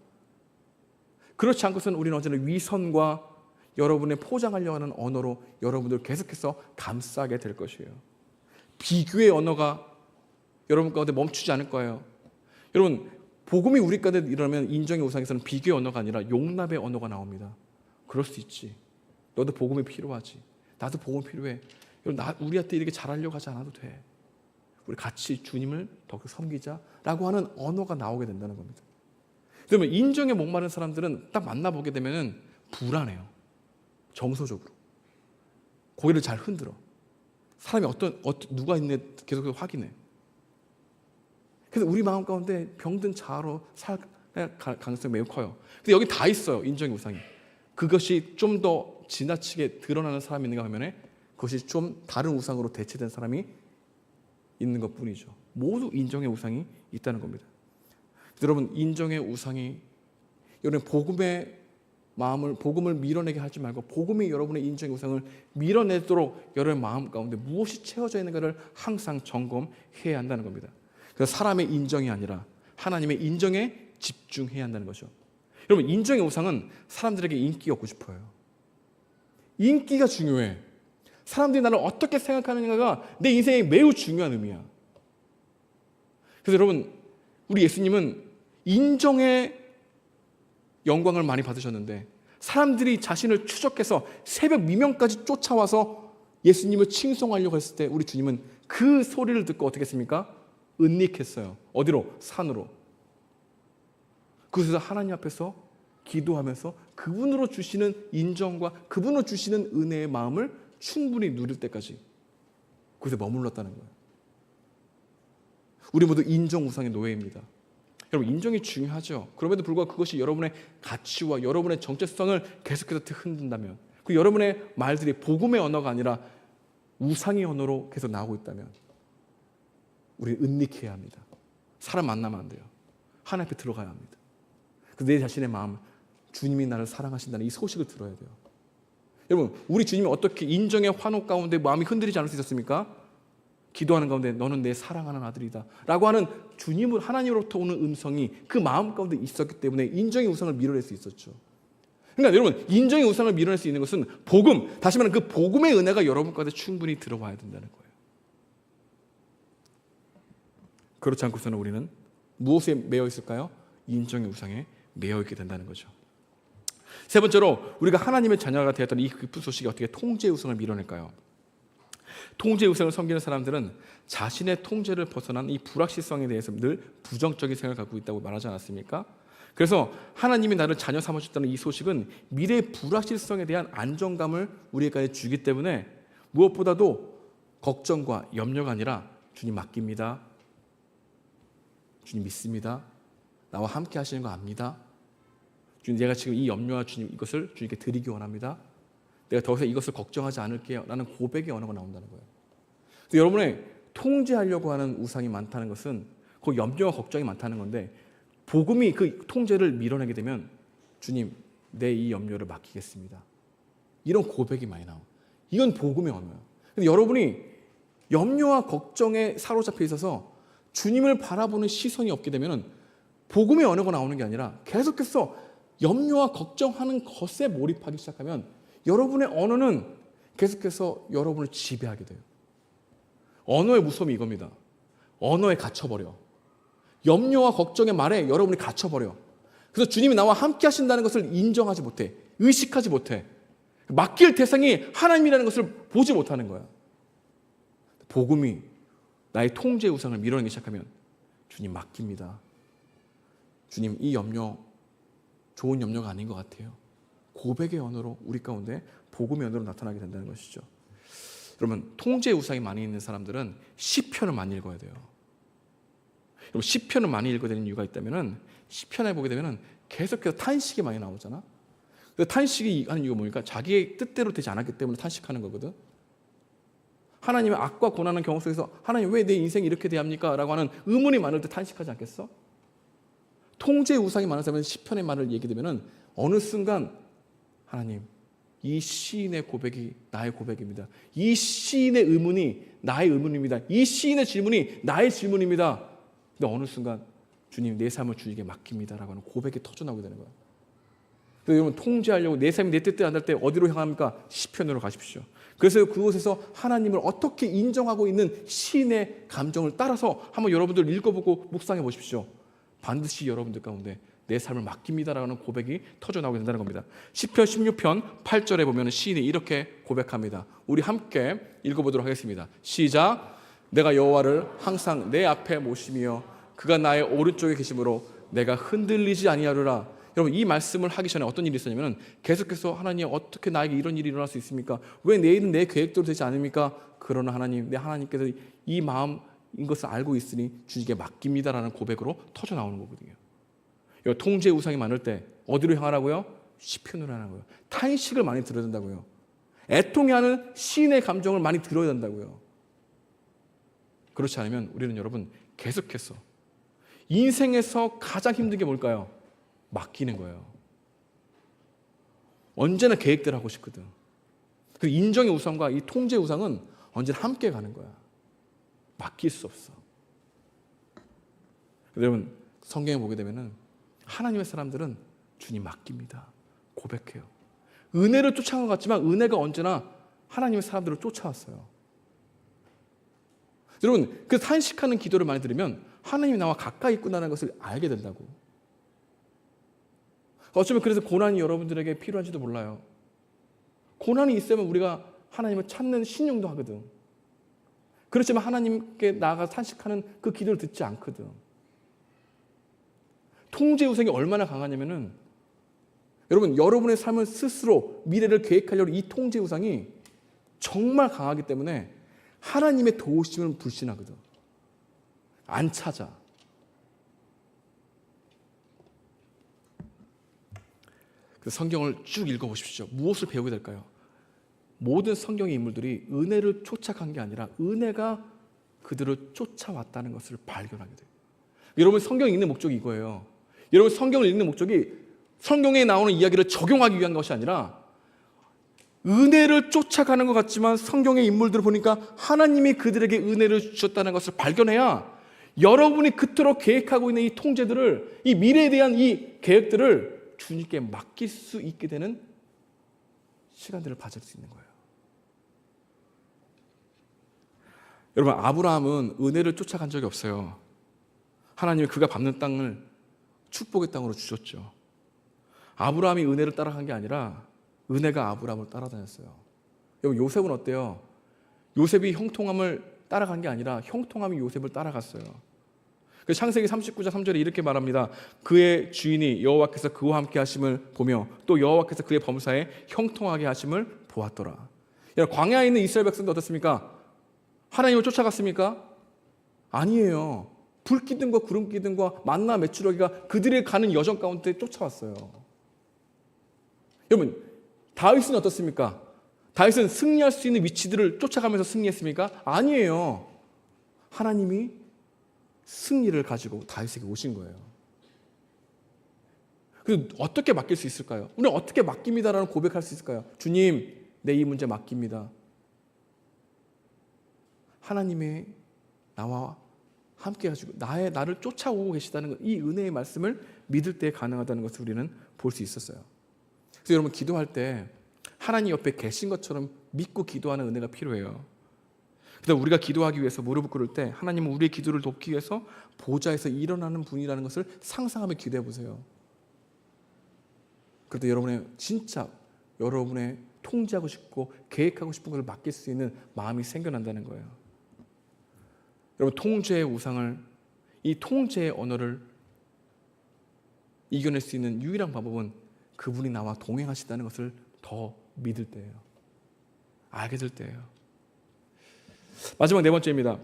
그렇지 않고서는 우리는 언제나 위선과 여러분의 포장하려고 하는 언어로 여러분들 계속해서 감싸게 될 것이에요. 비교의 언어가 여러분 가운데 멈추지 않을 거예요. 여러분, 복음이 우리 가운데 일어나면 인정의 우상에서는 비교의 언어가 아니라 용납의 언어가 나옵니다. 그럴 수 있지. 너도 복음이 필요하지. 나도 복음이 필요해. 여러분, 우리한테 이렇게 잘하려고 하지 않아도 돼. 우리 같이 주님을 더 섬기자라고 하는 언어가 나오게 된다는 겁니다. 그러면 인정에 목마른 사람들은 딱 만나보게 되면 불안해요. 정서적으로. 고개를 잘 흔들어. 사람이 누가 있네 계속 확인해. 그래서 우리 마음 가운데 병든 자아로 살 가능성이 매우 커요. 근데 여기 다 있어요. 인정의 우상이. 그것이 좀 더 지나치게 드러나는 사람이 있는가 하면 그것이 좀 다른 우상으로 대체된 사람이 있는 것뿐이죠. 모두 인정의 우상이 있다는 겁니다. 여러분, 인정의 우상이 여러분 복음을 밀어내게 하지 말고 복음이 여러분의 인정의 우상을 밀어내도록 여러분의 마음 가운데 무엇이 채워져 있는가를 항상 점검해야 한다는 겁니다. 그래서 사람의 인정이 아니라 하나님의 인정에 집중해야 한다는 거죠. 여러분, 인정의 우상은 사람들에게 인기 얻고 싶어요. 인기가 중요해. 사람들이 나를 어떻게 생각하느냐가 내 인생에 매우 중요한 의미야. 그래서 여러분, 우리 예수님은 인정의 영광을 많이 받으셨는데 사람들이 자신을 추적해서 새벽 미명까지 쫓아와서 예수님을 칭송하려고 했을 때 우리 주님은 그 소리를 듣고 어떻게 했습니까? 은닉했어요. 어디로? 산으로. 그래서 하나님 앞에서 기도하면서 그분으로 주시는 인정과 그분으로 주시는 은혜의 마음을 충분히 누릴 때까지 거기서 머물렀다는 거예요. 우리 모두 인정 우상의 노예입니다. 여러분 인정이 중요하죠. 그럼에도 불구하고 그것이 여러분의 가치와 여러분의 정체성을 계속해서 흔든다면, 그 여러분의 말들이 복음의 언어가 아니라 우상의 언어로 계속 나오고 있다면 우리는 은닉해야 합니다. 사람 만나면 안 돼요. 하나님 앞에 들어가야 합니다. 내 자신의 마음, 주님이 나를 사랑하신다는 이 소식을 들어야 돼요. 여러분, 우리 주님이 어떻게 인정의 환호 가운데 마음이 흔들리지 않을 수 있었습니까? 기도하는 가운데 너는 내 사랑하는 아들이다 라고 하는 주님을, 하나님으로부터 오는 음성이 그 마음 가운데 있었기 때문에 인정의 우상을 밀어낼 수 있었죠. 그러니까 여러분, 인정의 우상을 밀어낼 수 있는 것은 복음, 다시 말하면 그 복음의 은혜가 여러분 가운데 충분히 들어와야 된다는 거예요. 그렇지 않고서는 우리는 무엇에 매여 있을까요? 인정의 우상에 매여 있게 된다는 거죠. 세 번째로, 우리가 하나님의 자녀가 되었던 이 기쁜 소식이 어떻게 통제의 우상을 밀어낼까요? 통제의 우상을 섬기는 사람들은 자신의 통제를 벗어난 이 불확실성에 대해서 늘 부정적인 생각을 갖고 있다고 말하지 않았습니까? 그래서 하나님이 나를 자녀 삼으셨다는 이 소식은 미래의 불확실성에 대한 안정감을 우리에게 주기 때문에 무엇보다도 걱정과 염려가 아니라 주님 맡깁니다. 주님 믿습니다. 나와 함께 하시는 거 압니다. 주님, 내가 지금 이 염려와 주님 이것을 주님께 드리기 원합니다. 내가 더 이상 이것을 걱정하지 않을게요 라는 고백의 언어가 나온다는 거예요. 그래서 여러분의 통제하려고 하는 우상이 많다는 것은 그 염려와 걱정이 많다는 건데, 복음이 그 통제를 밀어내게 되면 주님, 내 이 염려를 맡기겠습니다, 이런 고백이 많이 나와요. 이건 복음의 언어예요. 근데 여러분이 염려와 걱정에 사로잡혀 있어서 주님을 바라보는 시선이 없게 되면 복음의 언어가 나오는 게 아니라 계속해서 염려와 걱정하는 것에 몰입하기 시작하면 여러분의 언어는 계속해서 여러분을 지배하게 돼요. 언어의 무서움이 이겁니다. 언어에 갇혀버려. 염려와 걱정의 말에 여러분이 갇혀버려. 그래서 주님이 나와 함께 하신다는 것을 인정하지 못해. 의식하지 못해. 맡길 대상이 하나님이라는 것을 보지 못하는 거야. 복음이 나의 통제 우상을 밀어내기 시작하면 주님 맡깁니다. 주님, 이 염려 좋은 염려가 아닌 것 같아요. 고백의 언어로 우리 가운데 복음의 언어로 나타나게 된다는 것이죠. 여러분, 통제 우상이 많이 있는 사람들은 시편을 많이 읽어야 돼요. 여러분, 시편을 많이 읽어야 되는 이유가 있다면은, 시편에 보게 되면은 계속해서 탄식이 많이 나오잖아. 그 탄식이 하는 이유가 뭡니까? 자기의 뜻대로 되지 않았기 때문에 탄식하는 거거든. 하나님의 악과 고난의 경우 속에서 하나님 왜 내 인생이 이렇게 대합니까? 라고 하는 의문이 많을 때 탄식하지 않겠어? 통제 우상이 많은 사람은 시편의 말을 얘기되면은 어느 순간 하나님, 이 시인의 고백이 나의 고백입니다. 이 시인의 의문이 나의 의문입니다. 이 시인의 질문이 나의 질문입니다. 근데 어느 순간 주님, 내 삶을 주님께 맡깁니다 라고 하는 고백이 터져나오게 되는 거예요. 그래서 여러분, 통제하려고 내 삶이 내 뜻대로 안 될 때 어디로 향합니까? 시편으로 가십시오. 그래서 그곳에서 하나님을 어떻게 인정하고 있는 시인의 감정을 따라서 한번 여러분들 읽어보고 묵상해 보십시오. 반드시 여러분들 가운데 내 삶을 맡깁니다라는 고백이 터져나오게 된다는 겁니다. 시편 16편 8절에 보면 시인이 이렇게 고백합니다. 우리 함께 읽어보도록 하겠습니다. 시작. 내가 여호와를 항상 내 앞에 모시며 그가 나의 오른쪽에 계심으로 내가 흔들리지 아니하리라. 여러분, 이 말씀을 하기 전에 어떤 일이 있었냐면 계속해서 하나님, 어떻게 나에게 이런 일이 일어날 수 있습니까? 왜 내일은 내 계획대로 되지 않습니까? 그러나 하나님, 내 하나님께서 이 마음인 것을 알고 있으니 주님께 맡깁니다라는 고백으로 터져 나오는 거거든요. 통제 우상이 많을 때 어디로 향하라고요? 시편으로 하는 거예요. 탄식을 많이 들어야 된다고요. 애통해하는 시인의 감정을 많이 들어야 된다고요. 그렇지 않으면 우리는 여러분 계속해서 인생에서 가장 힘든 게 뭘까요? 맡기는 거예요. 언제나 계획대로 하고 싶거든. 그 인정의 우상과 이 통제 우상은 언제나 함께 가는 거야. 맡길 수 없어. 여러분, 성경에 보게 되면은 하나님의 사람들은 주님 맡깁니다. 고백해요. 은혜를 쫓아간 것 같지만 은혜가 언제나 하나님의 사람들을 쫓아왔어요. 여러분, 그 탄식하는 기도를 많이 들으면 하나님이 나와 가까이 있구나라는 것을 알게 된다고. 어쩌면 그래서 고난이 여러분들에게 필요한지도 몰라요. 고난이 있으면 우리가 하나님을 찾는 신용도 하거든. 그렇지만 하나님께 나아가 탄식하는 그 기도를 듣지 않거든. 통제 우상이 얼마나 강하냐면은 여러분, 여러분의 삶을 스스로 미래를 계획하려고 이 통제 우상이 정말 강하기 때문에 하나님의 도우심을 불신하거든. 안 찾아. 그 성경을 쭉 읽어보십시오. 무엇을 배우게 될까요? 모든 성경의 인물들이 은혜를 쫓아간 게 아니라 은혜가 그들을 쫓아왔다는 것을 발견하게 돼요. 여러분, 성경 읽는 목적이 이거예요. 여러분, 성경을 읽는 목적이 성경에 나오는 이야기를 적용하기 위한 것이 아니라 은혜를 쫓아가는 것 같지만 성경의 인물들을 보니까 하나님이 그들에게 은혜를 주셨다는 것을 발견해야 여러분이 그토록 계획하고 있는 이 통제들을, 이 미래에 대한 이 계획들을 주님께 맡길 수 있게 되는 시간들을 가질 수 있는 거예요. 여러분, 아브라함은 은혜를 쫓아간 적이 없어요. 하나님이 그가 밟는 땅을 축복의 땅으로 주셨죠. 아브라함이 은혜를 따라간 게 아니라 은혜가 아브라함을 따라다녔어요. 여러분, 요셉은 어때요? 요셉이 형통함을 따라간 게 아니라 형통함이 요셉을 따라갔어요. 창세기 39장 3절에 이렇게 말합니다. 그의 주인이 여호와께서 그와 함께 하심을 보며 또 여호와께서 그의 범사에 형통하게 하심을 보았더라. 여러분, 광야에 있는 이스라엘 백성도 어떻습니까? 하나님을 쫓아갔습니까? 아니에요. 불기둥과 구름기둥과 만나 메추라기가 그들의 가는 여정 가운데 쫓아왔어요. 여러분, 다윗은 어떻습니까? 다윗은 승리할 수 있는 위치들을 쫓아가면서 승리했습니까? 아니에요. 하나님이 승리를 가지고 다윗에게 오신 거예요. 그래서 어떻게 맡길 수 있을까요? 우리는 어떻게 맡깁니다라는 고백할 수 있을까요? 주님, 내 이 문제 맡깁니다. 하나님의 나와 함께 가지고 나를 쫓아오고 계시다는 것, 이 은혜의 말씀을 믿을 때 가능하다는 것을 우리는 볼 수 있었어요. 그래서 여러분, 기도할 때 하나님 옆에 계신 것처럼 믿고 기도하는 은혜가 필요해요. 그래서 우리가 기도하기 위해서 무릎을 꿇을 때 하나님은 우리의 기도를 돕기 위해서 보좌에서 일어나는 분이라는 것을 상상하며 기도해 보세요. 그때 여러분의 진짜 여러분의 통제하고 싶고 계획하고 싶은 것을 맡길 수 있는 마음이 생겨난다는 거예요. 여러분, 통제의 우상을, 이 통제의 언어를 이겨낼 수 있는 유일한 방법은 그분이 나와 동행하시다는 것을 더 믿을 때예요. 알게 될 때예요. 마지막 네 번째입니다.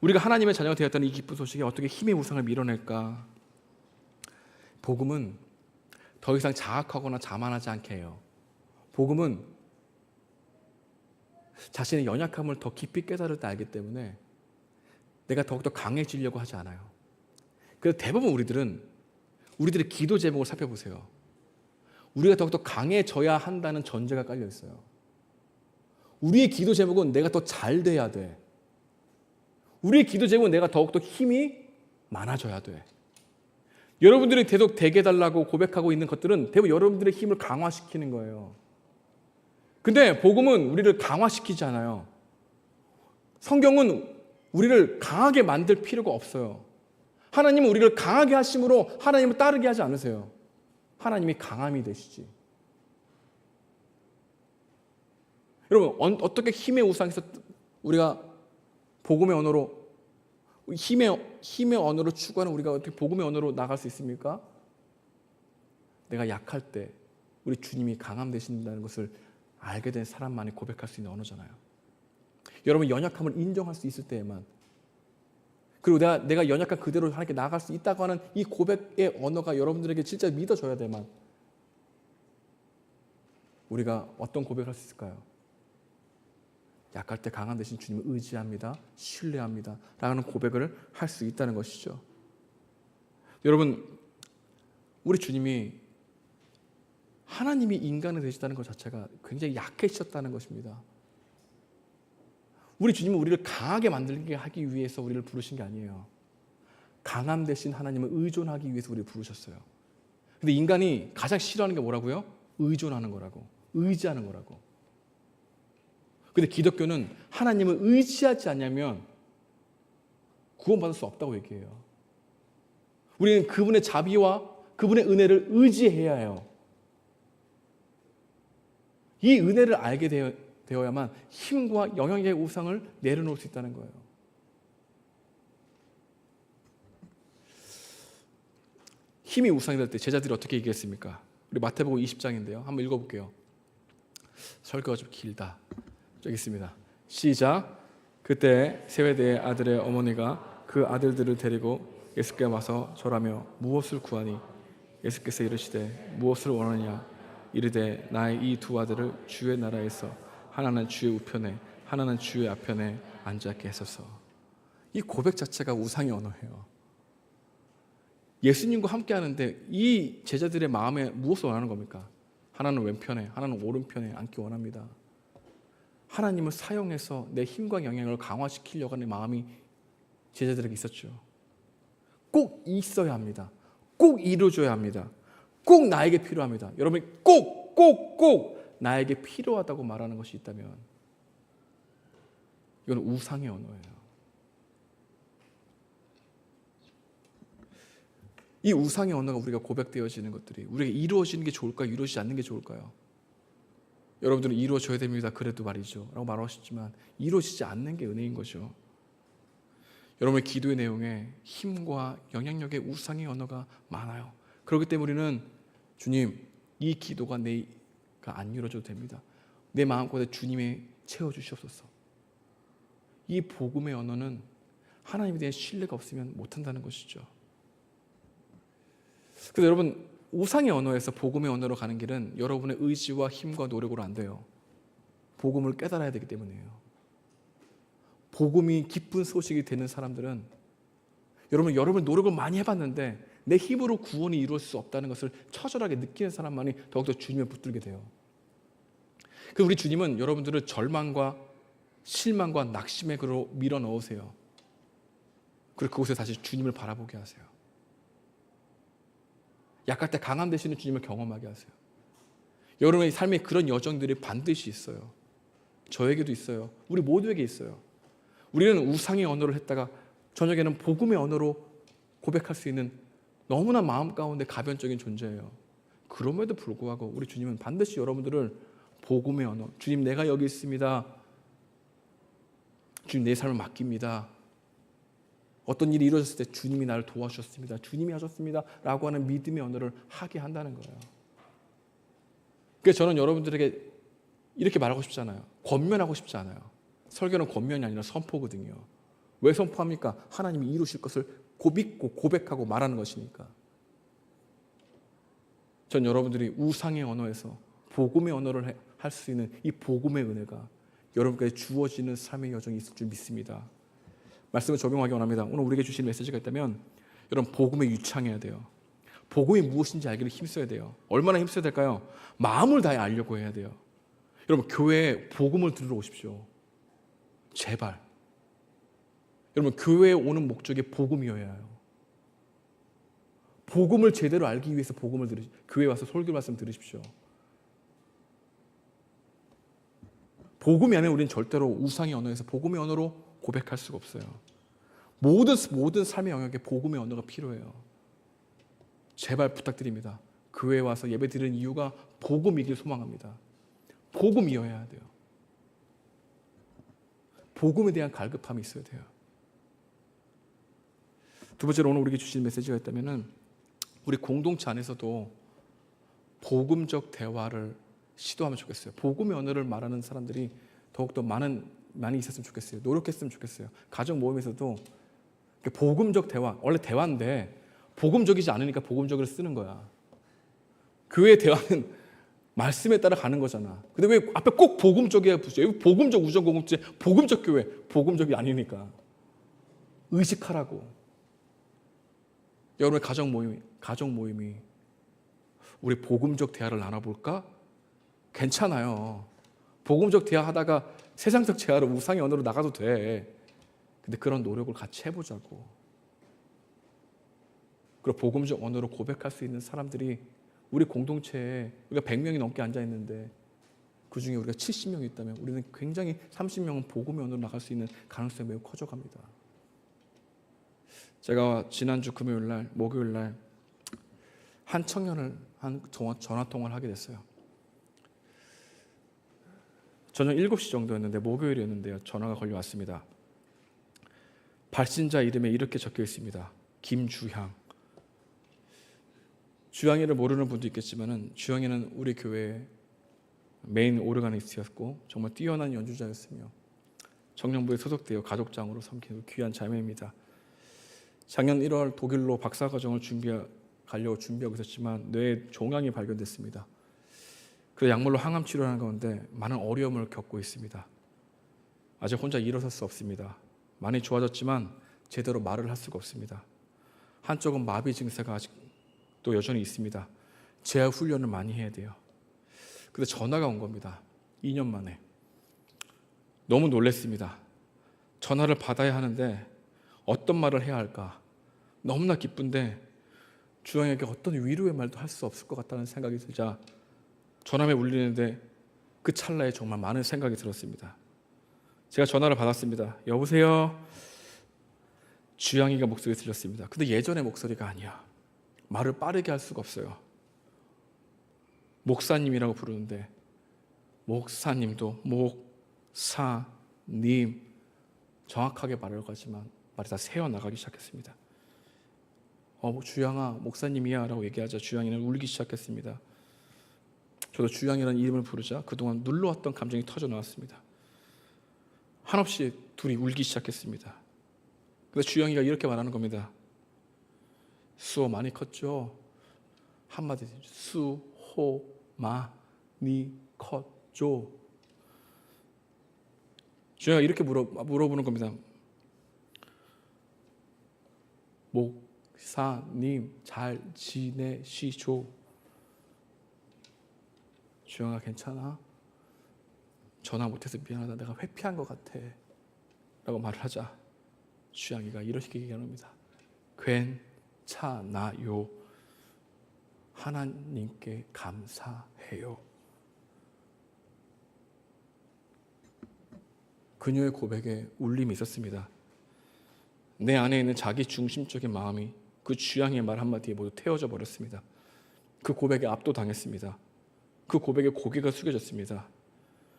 우리가 하나님의 자녀가 되었다는 이 기쁜 소식에 어떻게 힘의 우상을 밀어낼까? 복음은 더 이상 자학하거나 자만하지 않게 해요. 복음은 자신의 연약함을 더 깊이 깨달을 때 알기 때문에 내가 더욱더 강해지려고 하지 않아요. 그래서 대부분 우리들의 기도 제목을 살펴보세요. 우리가 더욱더 강해져야 한다는 전제가 깔려 있어요. 우리의 기도 제목은 내가 더 잘 돼야 돼. 우리의 기도 제목은 내가 더욱더 힘이 많아져야 돼. 여러분들이 계속 되게 달라고 고백하고 있는 것들은 대부분 여러분들의 힘을 강화시키는 거예요. 근데 복음은 우리를 강화시키지 않아요. 성경은 우리를 강하게 만들 필요가 없어요. 하나님은 우리를 강하게 하심으로 하나님을 따르게 하지 않으세요. 하나님이 강함이 되시지. 여러분, 어떻게 힘의 우상에서 우리가 복음의 언어로 힘의 언어로 추구하는 우리가 어떻게 복음의 언어로 나갈 수 있습니까? 내가 약할 때 우리 주님이 강함 되신다는 것을 알게 된 사람만이 고백할 수 있는 언어잖아요. 여러분, 연약함을 인정할 수 있을 때에만, 그리고 내가 연약한 그대로 하나님께 나아갈 수 있다고 하는 이 고백의 언어가 여러분들에게 진짜 믿어져야 되만 우리가 어떤 고백할 수 있을까요? 약할 때 강한 대신 주님을 의지합니다, 신뢰합니다 라는 고백을 할 수 있다는 것이죠. 여러분, 우리 주님이 하나님이 인간이 되시다는 것 자체가 굉장히 약해지셨다는 것입니다. 우리 주님은 우리를 강하게 만들게 하기 위해서 우리를 부르신 게 아니에요. 강함 대신 하나님을 의존하기 위해서 우리를 부르셨어요. 근데 인간이 가장 싫어하는 게 뭐라고요? 의존하는 거라고, 의지하는 거라고. 근데 기독교는 하나님을 의지하지 않냐면 구원받을 수 없다고 얘기해요. 우리는 그분의 자비와 그분의 은혜를 의지해야 해요. 이 은혜를 알게 되어야만 힘과 영향력의 우상을 내려놓을 수 있다는 거예요. 힘이 우상이 될 때 제자들이 어떻게 얘기했습니까? 우리 마태복음 20장인데요. 한번 읽어볼게요. 설교가 좀 길다. 저기 있습니다. 시작. 그때 세베대의 아들의 어머니가 그 아들들을 데리고 예수께 와서 절하며 무엇을 구하니? 예수께서 이르시되 무엇을 원하느냐? 이르되 나의 이 두 아들을 주의 나라에서 하나는 주의 우편에 하나는 주의 앞편에 앉게 하소서. 이 고백 자체가 우상의 언어예요. 예수님과 함께 하는데 이 제자들의 마음에 무엇을 원하는 겁니까? 하나는 왼편에 하나는 오른편에 앉기 원합니다. 하나님을 사용해서 내 힘과 영향을 강화시키려고 하는 마음이 제자들에게 있었죠. 꼭 있어야 합니다. 꼭 이루어져야 합니다. 꼭 나에게 필요합니다. 여러분이 꼭 나에게 필요하다고 말하는 것이 있다면 이건 우상의 언어예요. 이 우상의 언어가 우리가 고백되어지는 것들이 우리가 이루어지는 게 좋을까요? 이루어지지 않는 게 좋을까요? 여러분들은 이루어져야 됩니다. 그래도 말이죠. 라고 말하셨지만 이루어지지 않는 게 은혜인 거죠. 여러분의 기도의 내용에 힘과 영향력의 우상의 언어가 많아요. 그렇기 때문에 우리는 주님, 이 기도가 내가 안 이루어져도 됩니다. 내 마음껏 주님의 채워주시옵소서. 이 복음의 언어는 하나님에 대한 신뢰가 없으면 못한다는 것이죠. 그래서 여러분, 우상의 언어에서 복음의 언어로 가는 길은 여러분의 의지와 힘과 노력으로 안 돼요. 복음을 깨달아야 되기 때문이에요. 복음이 기쁜 소식이 되는 사람들은 여러분 노력을 많이 해봤는데 내 힘으로 구원이 이루어질 수 없다는 것을 처절하게 느끼는 사람만이 더욱더 주님을 붙들게 돼요. 그래서 우리 주님은 여러분들을 절망과 실망과 낙심의 그로 밀어 넣으세요. 그리고 그곳에 다시 주님을 바라보게 하세요. 약할 때 강함 되시는 주님을 경험하게 하세요. 여러분의 삶에 그런 여정들이 반드시 있어요. 저에게도 있어요. 우리 모두에게 있어요. 우리는 우상의 언어를 했다가 저녁에는 복음의 언어로 고백할 수 있는 너무나 마음 가운데 가변적인 존재예요. 그럼에도 불구하고 우리 주님은 반드시 여러분들을 복음의 언어, 주님 내가 여기 있습니다. 주님 내 삶을 맡깁니다. 어떤 일이 이루어졌을 때 주님이 나를 도와주셨습니다. 주님이 하셨습니다. 라고 하는 믿음의 언어를 하게 한다는 거예요. 그래서 저는 여러분들에게 이렇게 말하고 싶지 않아요. 권면하고 싶지 않아요. 설교는 권면이 아니라 선포거든요. 왜 선포합니까? 하나님이 이루실 것을 믿고 고백하고 말하는 것이니까. 전 여러분들이 우상의 언어에서 복음의 언어를 할 수 있는 이 복음의 은혜가 여러분께 주어지는 삶의 여정이 있을 줄 믿습니다. 말씀을 적용하기 원합니다. 오늘 우리에게 주신 메시지가 있다면 여러분 복음에 유창해야 돼요. 복음이 무엇인지 알기를 힘써야 돼요. 얼마나 힘써야 될까요? 마음을 다해 알려고 해야 돼요. 여러분 교회에 복음을 들으러 오십시오. 제발. 여러분 교회에 오는 목적이 복음이어야 해요. 복음을 제대로 알기 위해서 복음을 교회에 와서 설교 말씀 들으십시오. 복음이 아니라 우리는 절대로 우상의 언어에서 복음의 언어로 고백할 수가 없어요. 모든 삶의 영역에 복음의 언어가 필요해요. 제발 부탁드립니다. 교회에 와서 예배 드리는 이유가 복음이길 소망합니다. 복음이어야 돼요. 복음에 대한 갈급함이 있어야 돼요. 두 번째로 오늘 우리에게 주신 메시지가 있다면 우리 공동체 안에서도 복음적 대화를 시도하면 좋겠어요. 복음의 언어를 말하는 사람들이 더욱더 많이 있었으면 좋겠어요. 노력했으면 좋겠어요. 가정 모임에서도 복음적 대화, 원래 대화인데 복음적이지 않으니까 복음적으로 쓰는 거야. 교회의 대화는 말씀에 따라 가는 거잖아. 근데 왜 앞에 꼭 복음적이야 붙여요? 복음적 우정 공동체, 복음적 교회, 복음적이 아니니까. 의식하라고. 여러분의 가정 모임이 우리 복음적 대화를 나눠볼까? 괜찮아요. 복음적 대화하다가 세상적 대화로 우상의 언어로 나가도 돼. 근데 그런 노력을 같이 해보자고. 그리고 복음적 언어로 고백할 수 있는 사람들이 우리 공동체에 우리가 100명이 넘게 앉아있는데 그중에 우리가 70명이 있다면 우리는 굉장히 30명은 복음의 언어로 나갈 수 있는 가능성이 매우 커져갑니다. 제가 지난주 목요일날 한 청년을 전화통화를 하게 됐어요. 저녁 7시 정도였는데 목요일이었는데요. 전화가 걸려왔습니다. 발신자 이름에 이렇게 적혀 있습니다. 김주향. 주향이를 모르는 분도 있겠지만 주향이는 우리 교회의 메인 오르가니스트였고 정말 뛰어난 연주자였으며 청년부에 소속되어 가족장으로 섬기는 귀한 자매입니다. 작년 1월 독일로 박사과정을 가려고 준비하고 있었지만 뇌에 종양이 발견됐습니다. 그래서 약물로 항암 치료하는 가운데 많은 어려움을 겪고 있습니다. 아직 혼자 일어설 수 없습니다. 많이 좋아졌지만 제대로 말을 할 수가 없습니다. 한쪽은 마비 증세가 아직도 여전히 있습니다. 재활 훈련을 많이 해야 돼요. 근데 전화가 온 겁니다. 2년 만에. 너무 놀랐습니다. 전화를 받아야 하는데 어떤 말을 해야 할까? 너무나 기쁜데 주영에게 어떤 위로의 말도 할 수 없을 것 같다는 생각이 들자 전화에 울리는데 그 찰나에 정말 많은 생각이 들었습니다. 제가 전화를 받았습니다. 여보세요? 주영이가 목소리 들렸습니다. 근데 예전의 목소리가 아니야. 말을 빠르게 할 수가 없어요. 목사님이라고 부르는데 목사님도 목사님 정확하게 말을 하지만 말이 다 새어나가기 시작했습니다. 주영아 목사님이야 라고 얘기하자 주영이는 울기 시작했습니다. 저도 주영이라는 이름을 부르자 그동안 눌러왔던 감정이 터져 나왔습니다. 한없이 둘이 울기 시작했습니다. 근데 주영이가 이렇게 말하는 겁니다. 수호 많이 컸죠? 한마디 수호 많이 컸죠? 주영이가 이렇게 물어보는 겁니다. 목사님 잘 지내시죠? 주영아 괜찮아? 전화 못해서 미안하다. 내가 회피한 것 같아 라고 말을 하자 주영이가 이렇게 얘기합니다. 괜찮아요. 하나님께 감사해요. 그녀의 고백에 울림이 있었습니다. 내 안에 있는 자기 중심적인 마음이 그 주양의 말 한마디에 모두 태워져 버렸습니다. 그 고백에 압도당했습니다. 그 고백에 고개가 숙여졌습니다.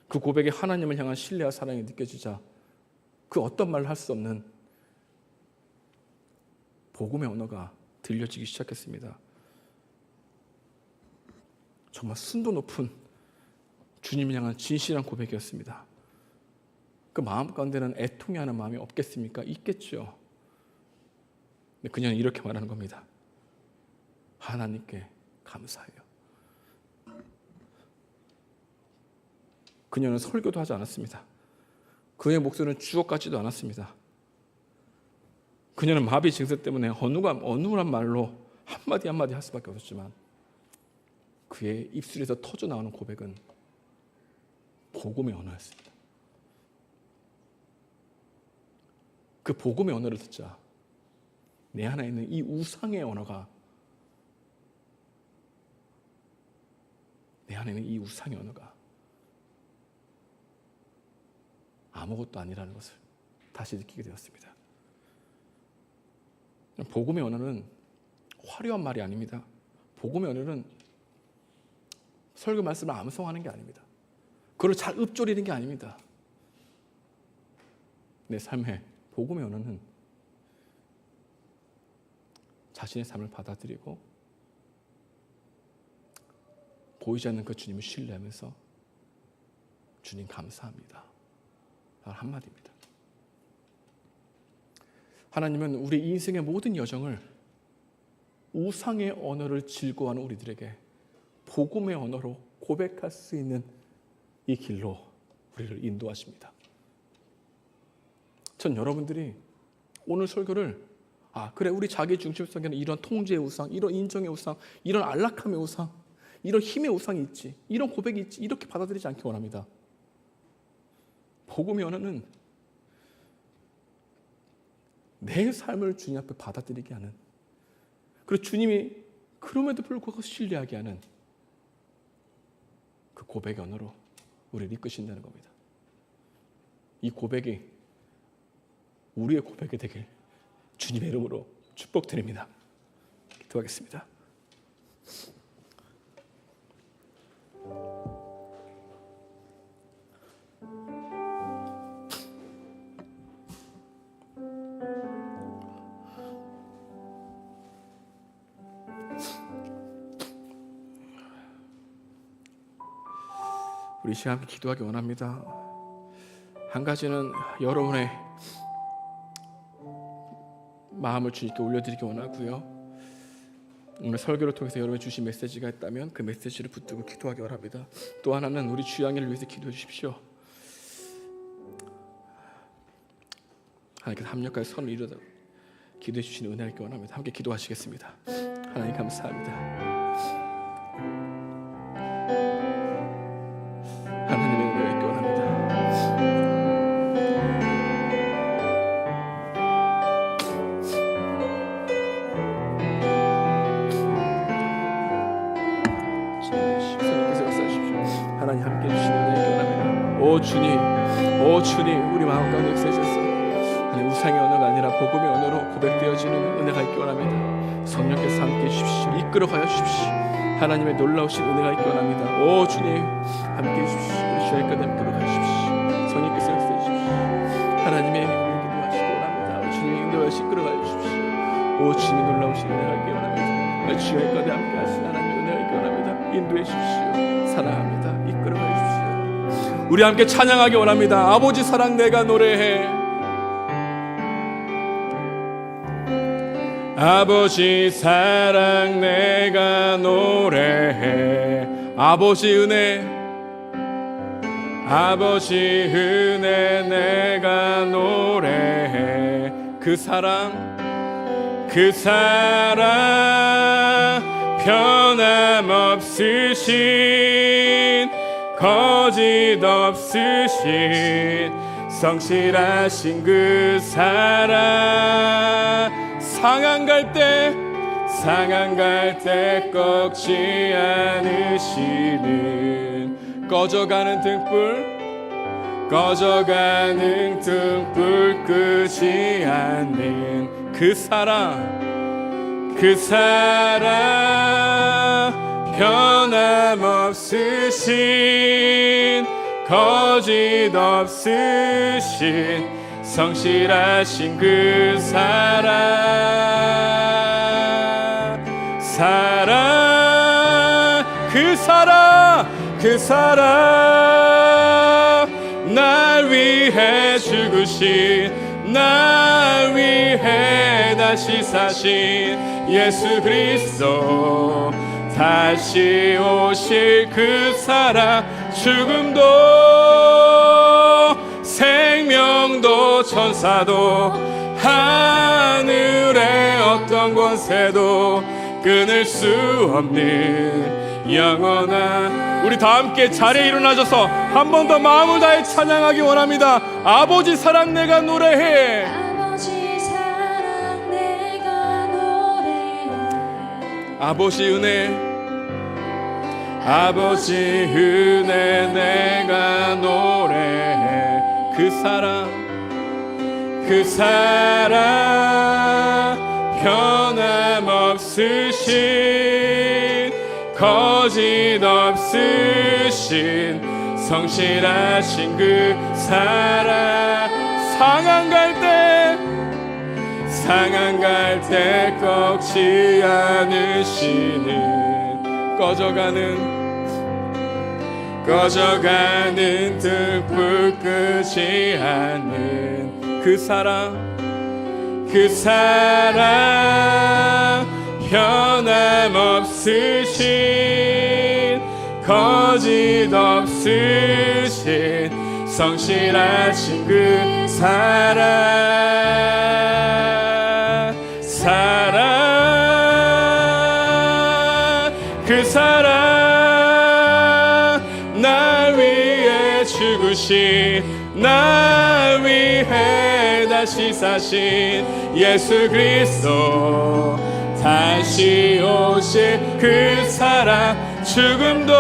그 고백에 하나님을 향한 신뢰와 사랑이 느껴지자 그 어떤 말을 할 수 없는 복음의 언어가 들려지기 시작했습니다. 정말 순도 높은 주님을 향한 진실한 고백이었습니다. 그 마음 가운데는 애통해하는 마음이 없겠습니까? 있겠죠. 근데 그녀는 이렇게 말하는 겁니다. 하나님께 감사해요. 그녀는 설교도 하지 않았습니다. 그의 목소리는 주옥 같지도 않았습니다. 그녀는 마비 증세 때문에 어눌한 말로 한마디 한마디 할 수밖에 없었지만 그의 입술에서 터져 나오는 고백은 복음의 언어였습니다. 그 복음의 언어를 듣자 내 안에 있는 이 우상의 언어가 아무것도 아니라는 것을 다시 느끼게 되었습니다. 복음의 언어는 화려한 말이 아닙니다. 복음의 언어는 설교 말씀을 암송하는 게 아닙니다. 그걸 잘 읊조리는 게 아닙니다. 내 삶에 복음의 언어는 자신의 삶을 받아들이고 보이지 않는 그 주님을 신뢰하면서 주님 감사합니다. 라는 한마디입니다. 하나님은 우리 인생의 모든 여정을 우상의 언어를 즐거워하는 우리들에게 복음의 언어로 고백할 수 있는 이 길로 우리를 인도하십니다. 전 여러분들이 오늘 설교를 그래 우리 자기 중심성에는 이런 통제의 우상, 이런 인정의 우상, 이런 안락함의 우상, 이런 힘의 우상이 있지, 이런 고백이 있지 이렇게 받아들이지 않기 원합니다. 복음의 언어는 내 삶을 주님 앞에 받아들이게 하는, 그리고 주님이 그럼에도 불구하고 신뢰하게 하는 그 고백의 언어로 우리를 이끄신다는 겁니다. 이 고백이 우리의 고백이 되길 주님의 이름으로 축복드립니다. 기도하겠습니다. 우리 시간 함께 기도하기 원합니다. 한 가지는 여러분의 마음을 주님께 올려드리기 원하고요. 오늘 설교를 통해서 여러분이 주신 메시지가 있다면 그 메시지를 붙들고 기도하기 원합니다. 또 하나는 우리 주양이를 위해서 기도해 주십시오. 하나님께서 합력하여 선을 이루다 기도해 주시는 은혜를 원합니다. 함께 기도하시겠습니다. 하나님 감사합니다. 하나님의 은혜를 원합니다. 하나님 함께 해주시는 은혜를 원합니다. 오 주님, 우리 마음 가운데 역사하셔서 하나님 우상의 언어가 아니라 복음의 언어로 고백되어지는 은혜가 있기 원합니다. 성령께서 함께 해주십시오. 이끌어가여 주십시오. 하나님의 놀라우신 은혜가 있기 원합니다. 오 주님 함께 해주십시오. 우리 주의 끝에 이끌어가여 주십시오. 성령께서 역사해 주십시오. 하나님의 은혜를 기도하시기 원합니다. 주님의 인도하시 이끌어가여 주십시오. 오 주님의 놀라우신 은혜가 있기 원합니다. 우리 주의 끝에 함께 하신 하나님의 은혜가 있기 원합니다. 인도해 주십시오. 사랑합니다. 이끌어가여 주십시오. 우리 함께 찬양하기 원합니다. 아버지 사랑 내가 노래해. 아버지 사랑 내가 노래해. 아버지 은혜 내가 노래해. 그 사랑 변함없으신 거짓 없으신 성실하신 그 사랑 상한 갈 때 꺾지 않으시는 꺼져가는 등불 끄지 않는 그 사랑 변함없으신 거짓 없으신 성실하신 그 그 사랑 날 위해 죽으신 날 위해 다시 사신 예수 그리스도 다시 오실 그 사랑 죽음도 생명도 천사도 하늘의 어떤 권세도 끊을 수 없는 영원한 우리 다 함께 자리에 일어나셔서 한 번 더 마음을 다해 찬양하기 원합니다. 아버지 사랑 내가 노래해. 아버지 사랑 내가 노래해. 아버지 은혜 내가 노래해. 그 사랑 변함없으신 거짓 없으신 성실하신 그 사랑 상한 갈 때 꺾지 않으시는 꺼져가는 등불 끄지 않는 그 사랑 변함없으신 거짓 없으신 성실하신 그 그 사랑 날 위해 죽으신 날 위해 다시 사신 예수 그리스도 다시 오실 그 사랑 죽음도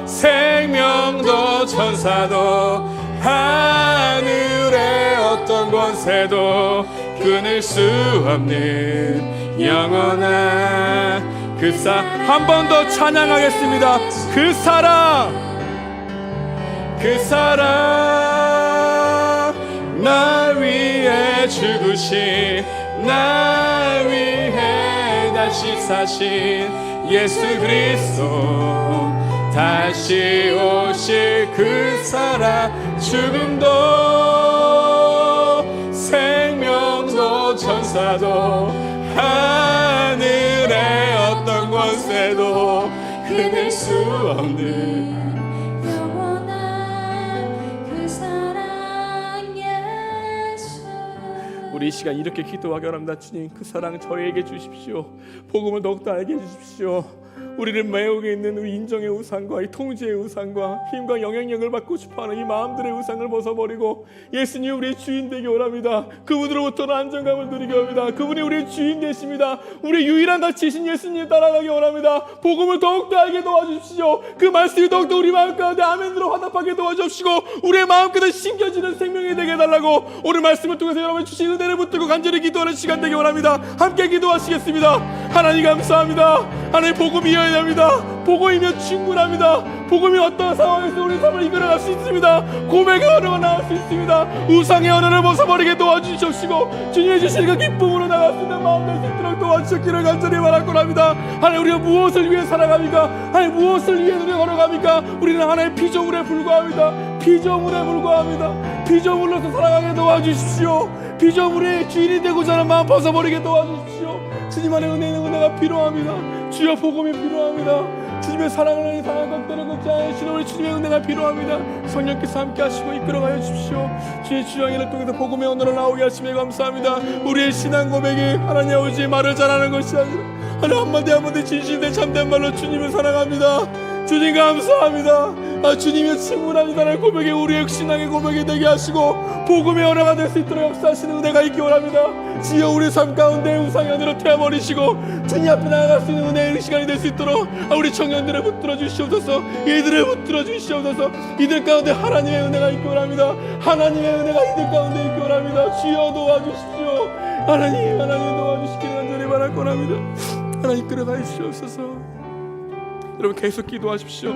생명도 천사도 하늘의 어떤 권세도 끊을 수 없는 영원한 그 한 번 더 찬양하겠습니다. 그 사랑 날 위해 죽으신 날 위해 다시 사신 예수 그리스도 다시 오실 그 사랑 죽음도 생명도 천사도 하늘의 어떤 권세도 끊을 수 없는 영원한 그 사랑 예수. 우리 이 시간 이렇게 기도하기 원합니다. 주님, 그 사랑 저에게 주십시오. 복음을 더욱더 알게 해주십시오. 우리를 매우게 있는 우리 인정의 우상과 이 통제의 우상과 힘과 영향력을 받고 싶어하는 이 마음들의 우상을 벗어버리고 예수님 우리의 주인 되기 원합니다. 그분으로부터는 안정감을 누리기 원합니다. 그분이 우리의 주인 되십니다. 우리의 유일한 가치이신 예수님 따라가기 원합니다. 복음을 더욱더 알게 도와주십시오. 그 말씀이 더욱더 우리 마음 가운데 아멘으로 화답하게 도와주시고 우리의 마음 가운데 심겨지는 생명이 되게 해달라고 오늘 말씀을 통해서 여러분 주신 은혜를 붙들고 간절히 기도하는 시간 되기 원합니다. 함께 기도하시겠습니다. 하나님 감사합니다. 하나님 복음이어야 됩니다. 복음이면 충분합니다. 복음이 어떤 상황에서 우리 삶을 이끌어갈 수 있습니다. 고백의 언어가 나올 수 있습니다. 우상의 언어를 벗어버리게 도와주시옵시고 주님의 주신 그 기쁨으로 나갈 수 있는 마음 될 수 있도록 도와주셨기를 간절히 바라고 합니다. 하나님 우리가 무엇을 위해 살아갑니까? 하나님 무엇을 위해 우리가 걸어갑니까? 우리는 하나의 피조물에 불과합니다. 피조물에 불과합니다. 피조물로서 살아가게 도와주십시오. 피조물의 주인이 되고자 하는 마음 벗어버리게 도와주십시오. 주님 안에 은혜는 은혜가 필요합니다. 주여 복음이 필요합니다. 주님의 사랑을 상한 것들을 걷지 않으시는 우리 주님의 은혜가 필요합니다. 성령께서 함께 하시고 이끌어가여 주십시오. 주의 주양이를 통해서 복음의 언어를 나오게 하시며 감사합니다. 우리의 신앙 고백이 하나님 아버지의 말을 잘하는 것이 아니라 하나님 한마디 한마디 진실된 참된 말로 주님을 사랑합니다. 주님 감사합니다. 주님의 충분합니다라는 고백이 우리의 신앙의 고백이 되게 하시고 복음의 언어가 될 수 있도록 역사하시는 은혜가 있기 원합니다. 주여 우리 삶 가운데 우상의 언어로 태워버리시고 주님 앞에 나아갈 수 있는 은혜의 시간이 될 수 있도록 우리 청년들을 붙들어 주시옵소서. 이들을 붙들어 주시옵소서. 이들 가운데 하나님의 은혜가 있기 원합니다. 하나님의 은혜가 이들 가운데 있기 원합니다. 주여 도와주십시오. 하나님 도와주시기를 간절히 바랄 원합니다. 하나님 끌어가 주시옵소서. 여러분 계속 기도하십시오.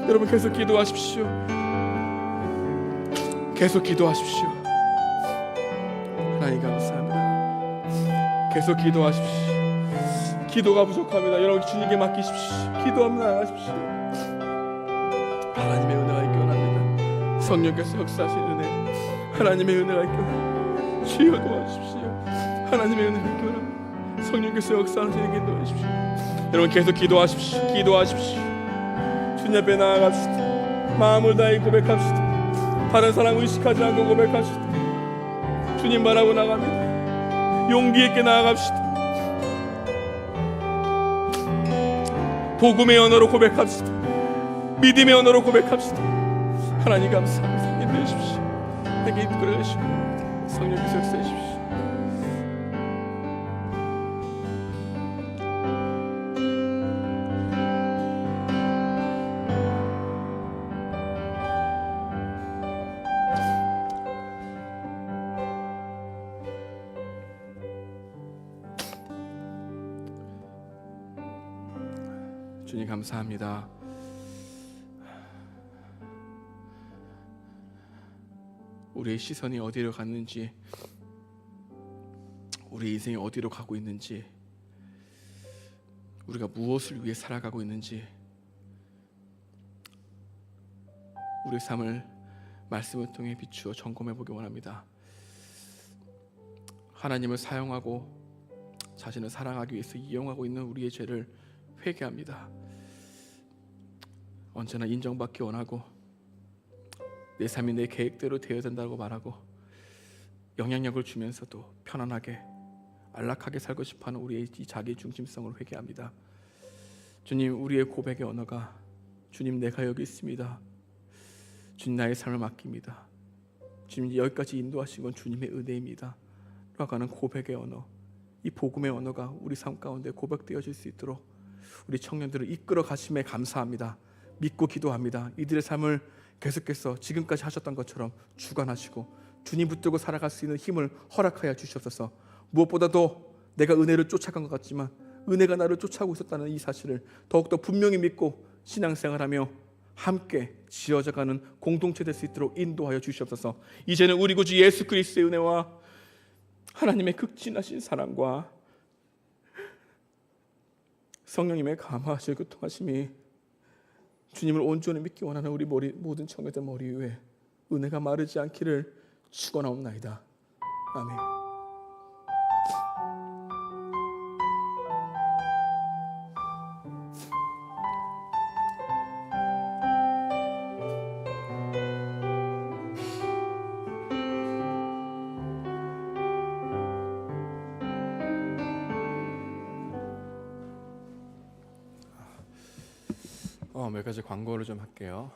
여러분 계속 기도하십시오. 계속 기도하십시오. 하나님 감사합니다. 계속 기도하십시오. 기도가 부족합니다. 여러분 주님께 맡기십시오. 기도하며 나가십시오. 하나님의 은혜가 있기 원합니다. 성령께서 역사하신 은혜, 하나님의 은혜가 있기 원합니다. 주여 도와주십시오. 하나님의 은혜가 있기 원합니다. 성령께서 역사하시는 게 도와주십시오. 여러분 계속 기도하십시오. 기도하십시오. 주님 앞에 나아갑시다. 마음을 다해 고백합시다. 다른 사람 의식하지 않고 고백합시다. 주님 바라고 나갑니다. 용기 있게 나아갑시다. 복음의 언어로 고백합시다. 믿음의 언어로 고백합시다. 하나님 감사합니다. 인도해 주십시오. 내게 이끌어 주시고 성령께서 역사해 주십시오. 주님 감사합니다. 우리의 시선이 어디로 갔는지, 우리 인생이 어디로 가고 있는지, 우리가 무엇을 위해 살아가고 있는지, 우리의 삶을 말씀을 통해 비추어 점검해 보기 원합니다. 하나님을 사용하고 자신을 사랑하기 위해서 이용하고 있는 우리의 죄를 회개합니다. 언제나 인정받기 원하고 내 삶이 내 계획대로 되어야 된다고 말하고 영향력을 주면서도 편안하게 안락하게 살고 싶어하는 우리의 이 자기 중심성을 회개합니다. 주님, 우리의 고백의 언어가 주님 내가 여기 있습니다. 주님 나의 삶을 맡깁니다. 주님 여기까지 인도하신 건 주님의 은혜입니다. 라고 하는 고백의 언어, 이 복음의 언어가 우리 삶 가운데 고백되어질 수 있도록 우리 청년들을 이끌어 가심에 감사합니다. 믿고 기도합니다. 이들의 삶을 계속해서 지금까지 하셨던 것처럼 주관하시고 주님 붙들고 살아갈 수 있는 힘을 허락하여 주시옵소서. 무엇보다도 내가 은혜를 쫓아간 것 같지만 은혜가 나를 쫓아오고 있었다는 이 사실을 더욱더 분명히 믿고 신앙생활하며 함께 지어져가는 공동체 될 수 있도록 인도하여 주시옵소서. 이제는 우리 구주 예수 그리스도의 은혜와 하나님의 극진하신 사랑과 성령님의 감화하실 교통하심이 주님을 온전히 믿기 원하는 우리 모든 청년들 머리 위에 은혜가 마르지 않기를 축원하옵나이다. 아멘. 몇 가지 광고를 좀 할게요.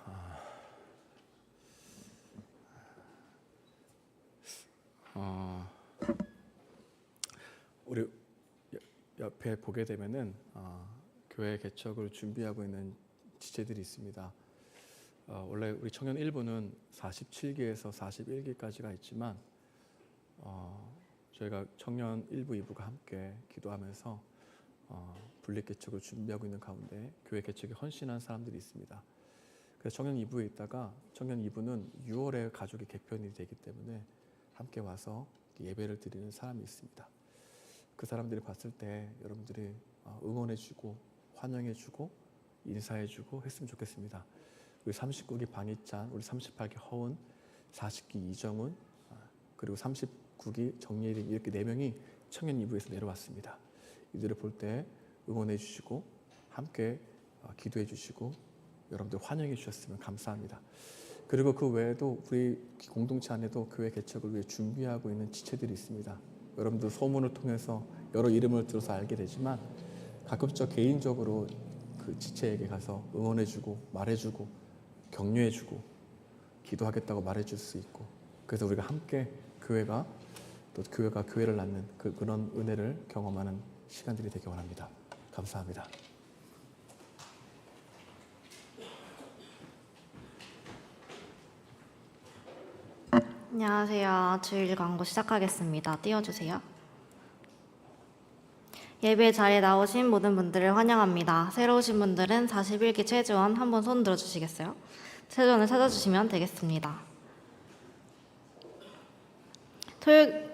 우리 옆에 보게 되면은 교회 개척을 준비하고 있는 지체들이 있습니다. 원래 우리 청년 1부는 47기에서 41기까지가 있지만 저희가 청년 1부, 2부가 함께 기도하면서 분립 개척을 준비하고 있는 가운데 교회 개척에 헌신한 사람들이 있습니다. 그래서 청년 2부에 있다가 청년 2부는 6월에 가족이 개편이 되기 때문에 함께 와서 예배를 드리는 사람이 있습니다. 그 사람들이 봤을 때 여러분들이 응원해주고 환영해주고 인사해주고 했으면 좋겠습니다. 우리 39기 방희찬, 우리 38기 허은, 40기 이정훈, 그리고 39기 정예린 이렇게 4명이 청년 2부에서 내려왔습니다. 이들을 볼 때 응원해 주시고 함께 기도해 주시고 여러분들 환영해 주셨으면 감사합니다. 그리고 그 외에도 우리 공동체 안에도 교회 개척을 위해 준비하고 있는 지체들이 있습니다. 여러분들 소문을 통해서 여러 이름을 들어서 알게 되지만 가끔씩 개인적으로 그 지체에게 가서 응원해 주고 말해 주고 격려해 주고 기도하겠다고 말해 줄 수 있고 그래서 우리가 함께 교회가 또 교회가 교회를 낳는 그런 은혜를 경험하는 시간들이 되기 원합니다. 감사합니다. 안녕하세요. 주일 광고 시작하겠습니다. 띄워주세요. 예배 자리에 나오신 모든 분들을 환영합니다. 새로 오신 분들은 41기 최지원 한번 손 들어주시겠어요? 최지원을 찾아주시면 되겠습니다. 토요일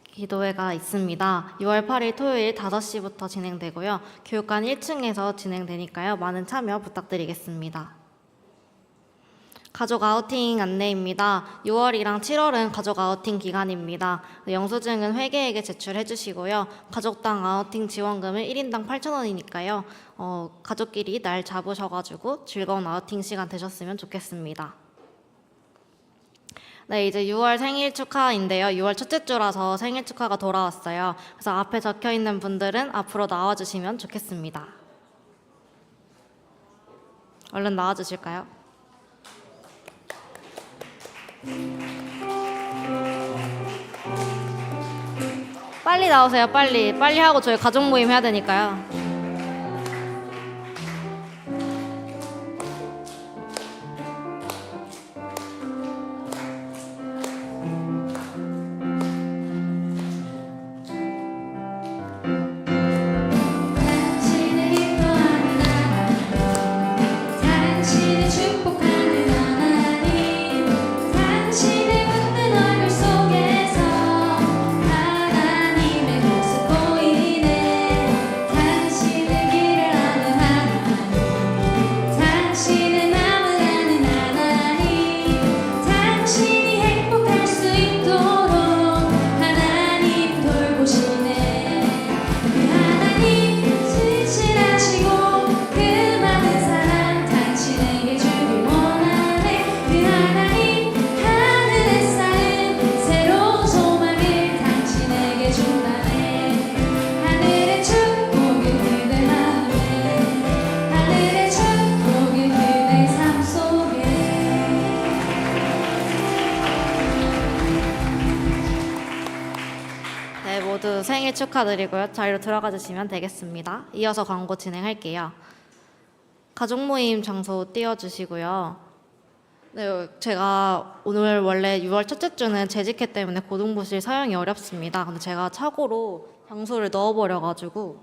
기도회가 있습니다. 6월 8일 토요일 5시부터 진행되고요. 교육관 1층에서 진행되니까요. 많은 참여 부탁드리겠습니다. 가족 아우팅 안내입니다. 6월이랑 7월은 가족 아우팅 기간입니다. 영수증은 회계에게 제출해 주시고요. 가족당 아우팅 지원금은 1인당 8,000원이니까요. 가족끼리 날 잡으셔가지고 즐거운 아우팅 시간 되셨으면 좋겠습니다. 네, 이제 6월 생일 축하인데요. 6월 첫째 주라서 생일 축하가 돌아왔어요. 그래서 앞에 적혀 있는 분들은 앞으로 나와주시면 좋겠습니다. 얼른 나와주실까요? 빨리 나오세요. 빨리 하고 저희 가족 모임 해야 되니까요. 당신을 기뻐하는 하나님, 당신을 축복하는 하나님, 당신의 웃는 얼굴 속에서 하나님의 모습 보이네. 당신의 길을 아는 하나님, 당신의 마음을 아는 하나님, 당신이 행복할 수 있도록 하나님 돌보시네. 그 하나님 진실하시고 그 많은 사랑 당신에게 주길 원하네. 그 하나님 하늘에 쌓은 새로운 소망을 당신에게 준다네. 하늘의 축복을 그대 마음에, 하늘의 축복을 그대 삶 속에. 네, 모두 생일 축하드리고요. 자리로 들어가 주시면 되겠습니다. 이어서 광고 진행할게요. 가족 모임 장소 띄워주시고요. 네, 제가 오늘 원래 6월 첫째 주는 재직회 때문에 고등부실 사용이 어렵습니다. 근데 제가 착오로 장소를 넣어버려가지고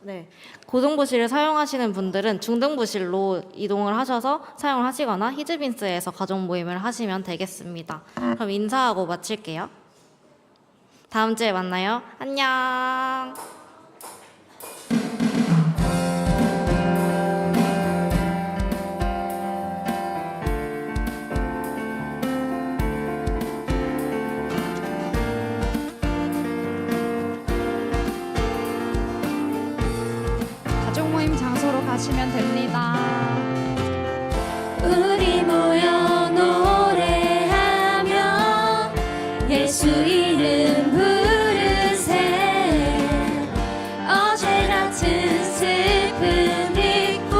네, 고등부실을 사용하시는 분들은 중등부실로 이동을 하셔서 사용을 하시거나 히즈빈스에서 가족 모임을 하시면 되겠습니다. 그럼 인사하고 마칠게요. 다음 주에 만나요. 안녕. 가족 모임 장소로 가시면 됩니다. 우리 모여 노래하며 예수 이름 부르세. 어제 같은 슬픔 잊고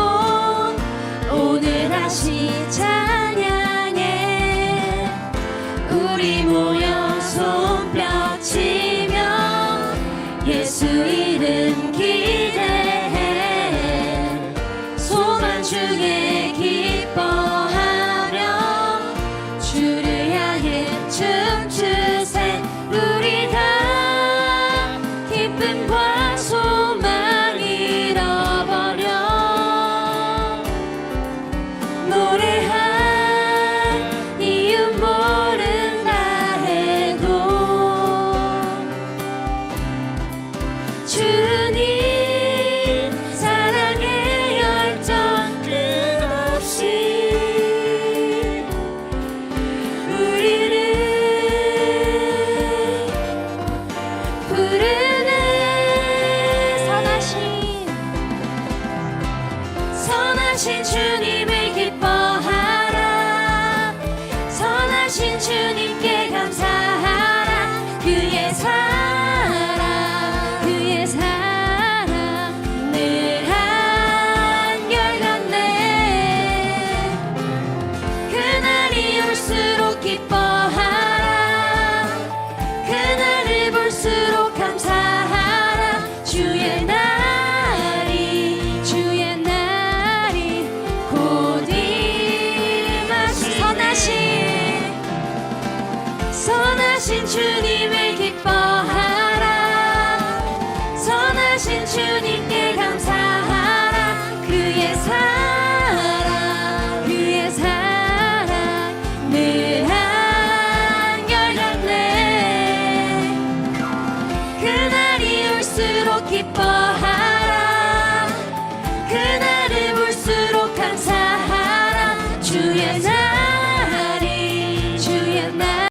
되신 주님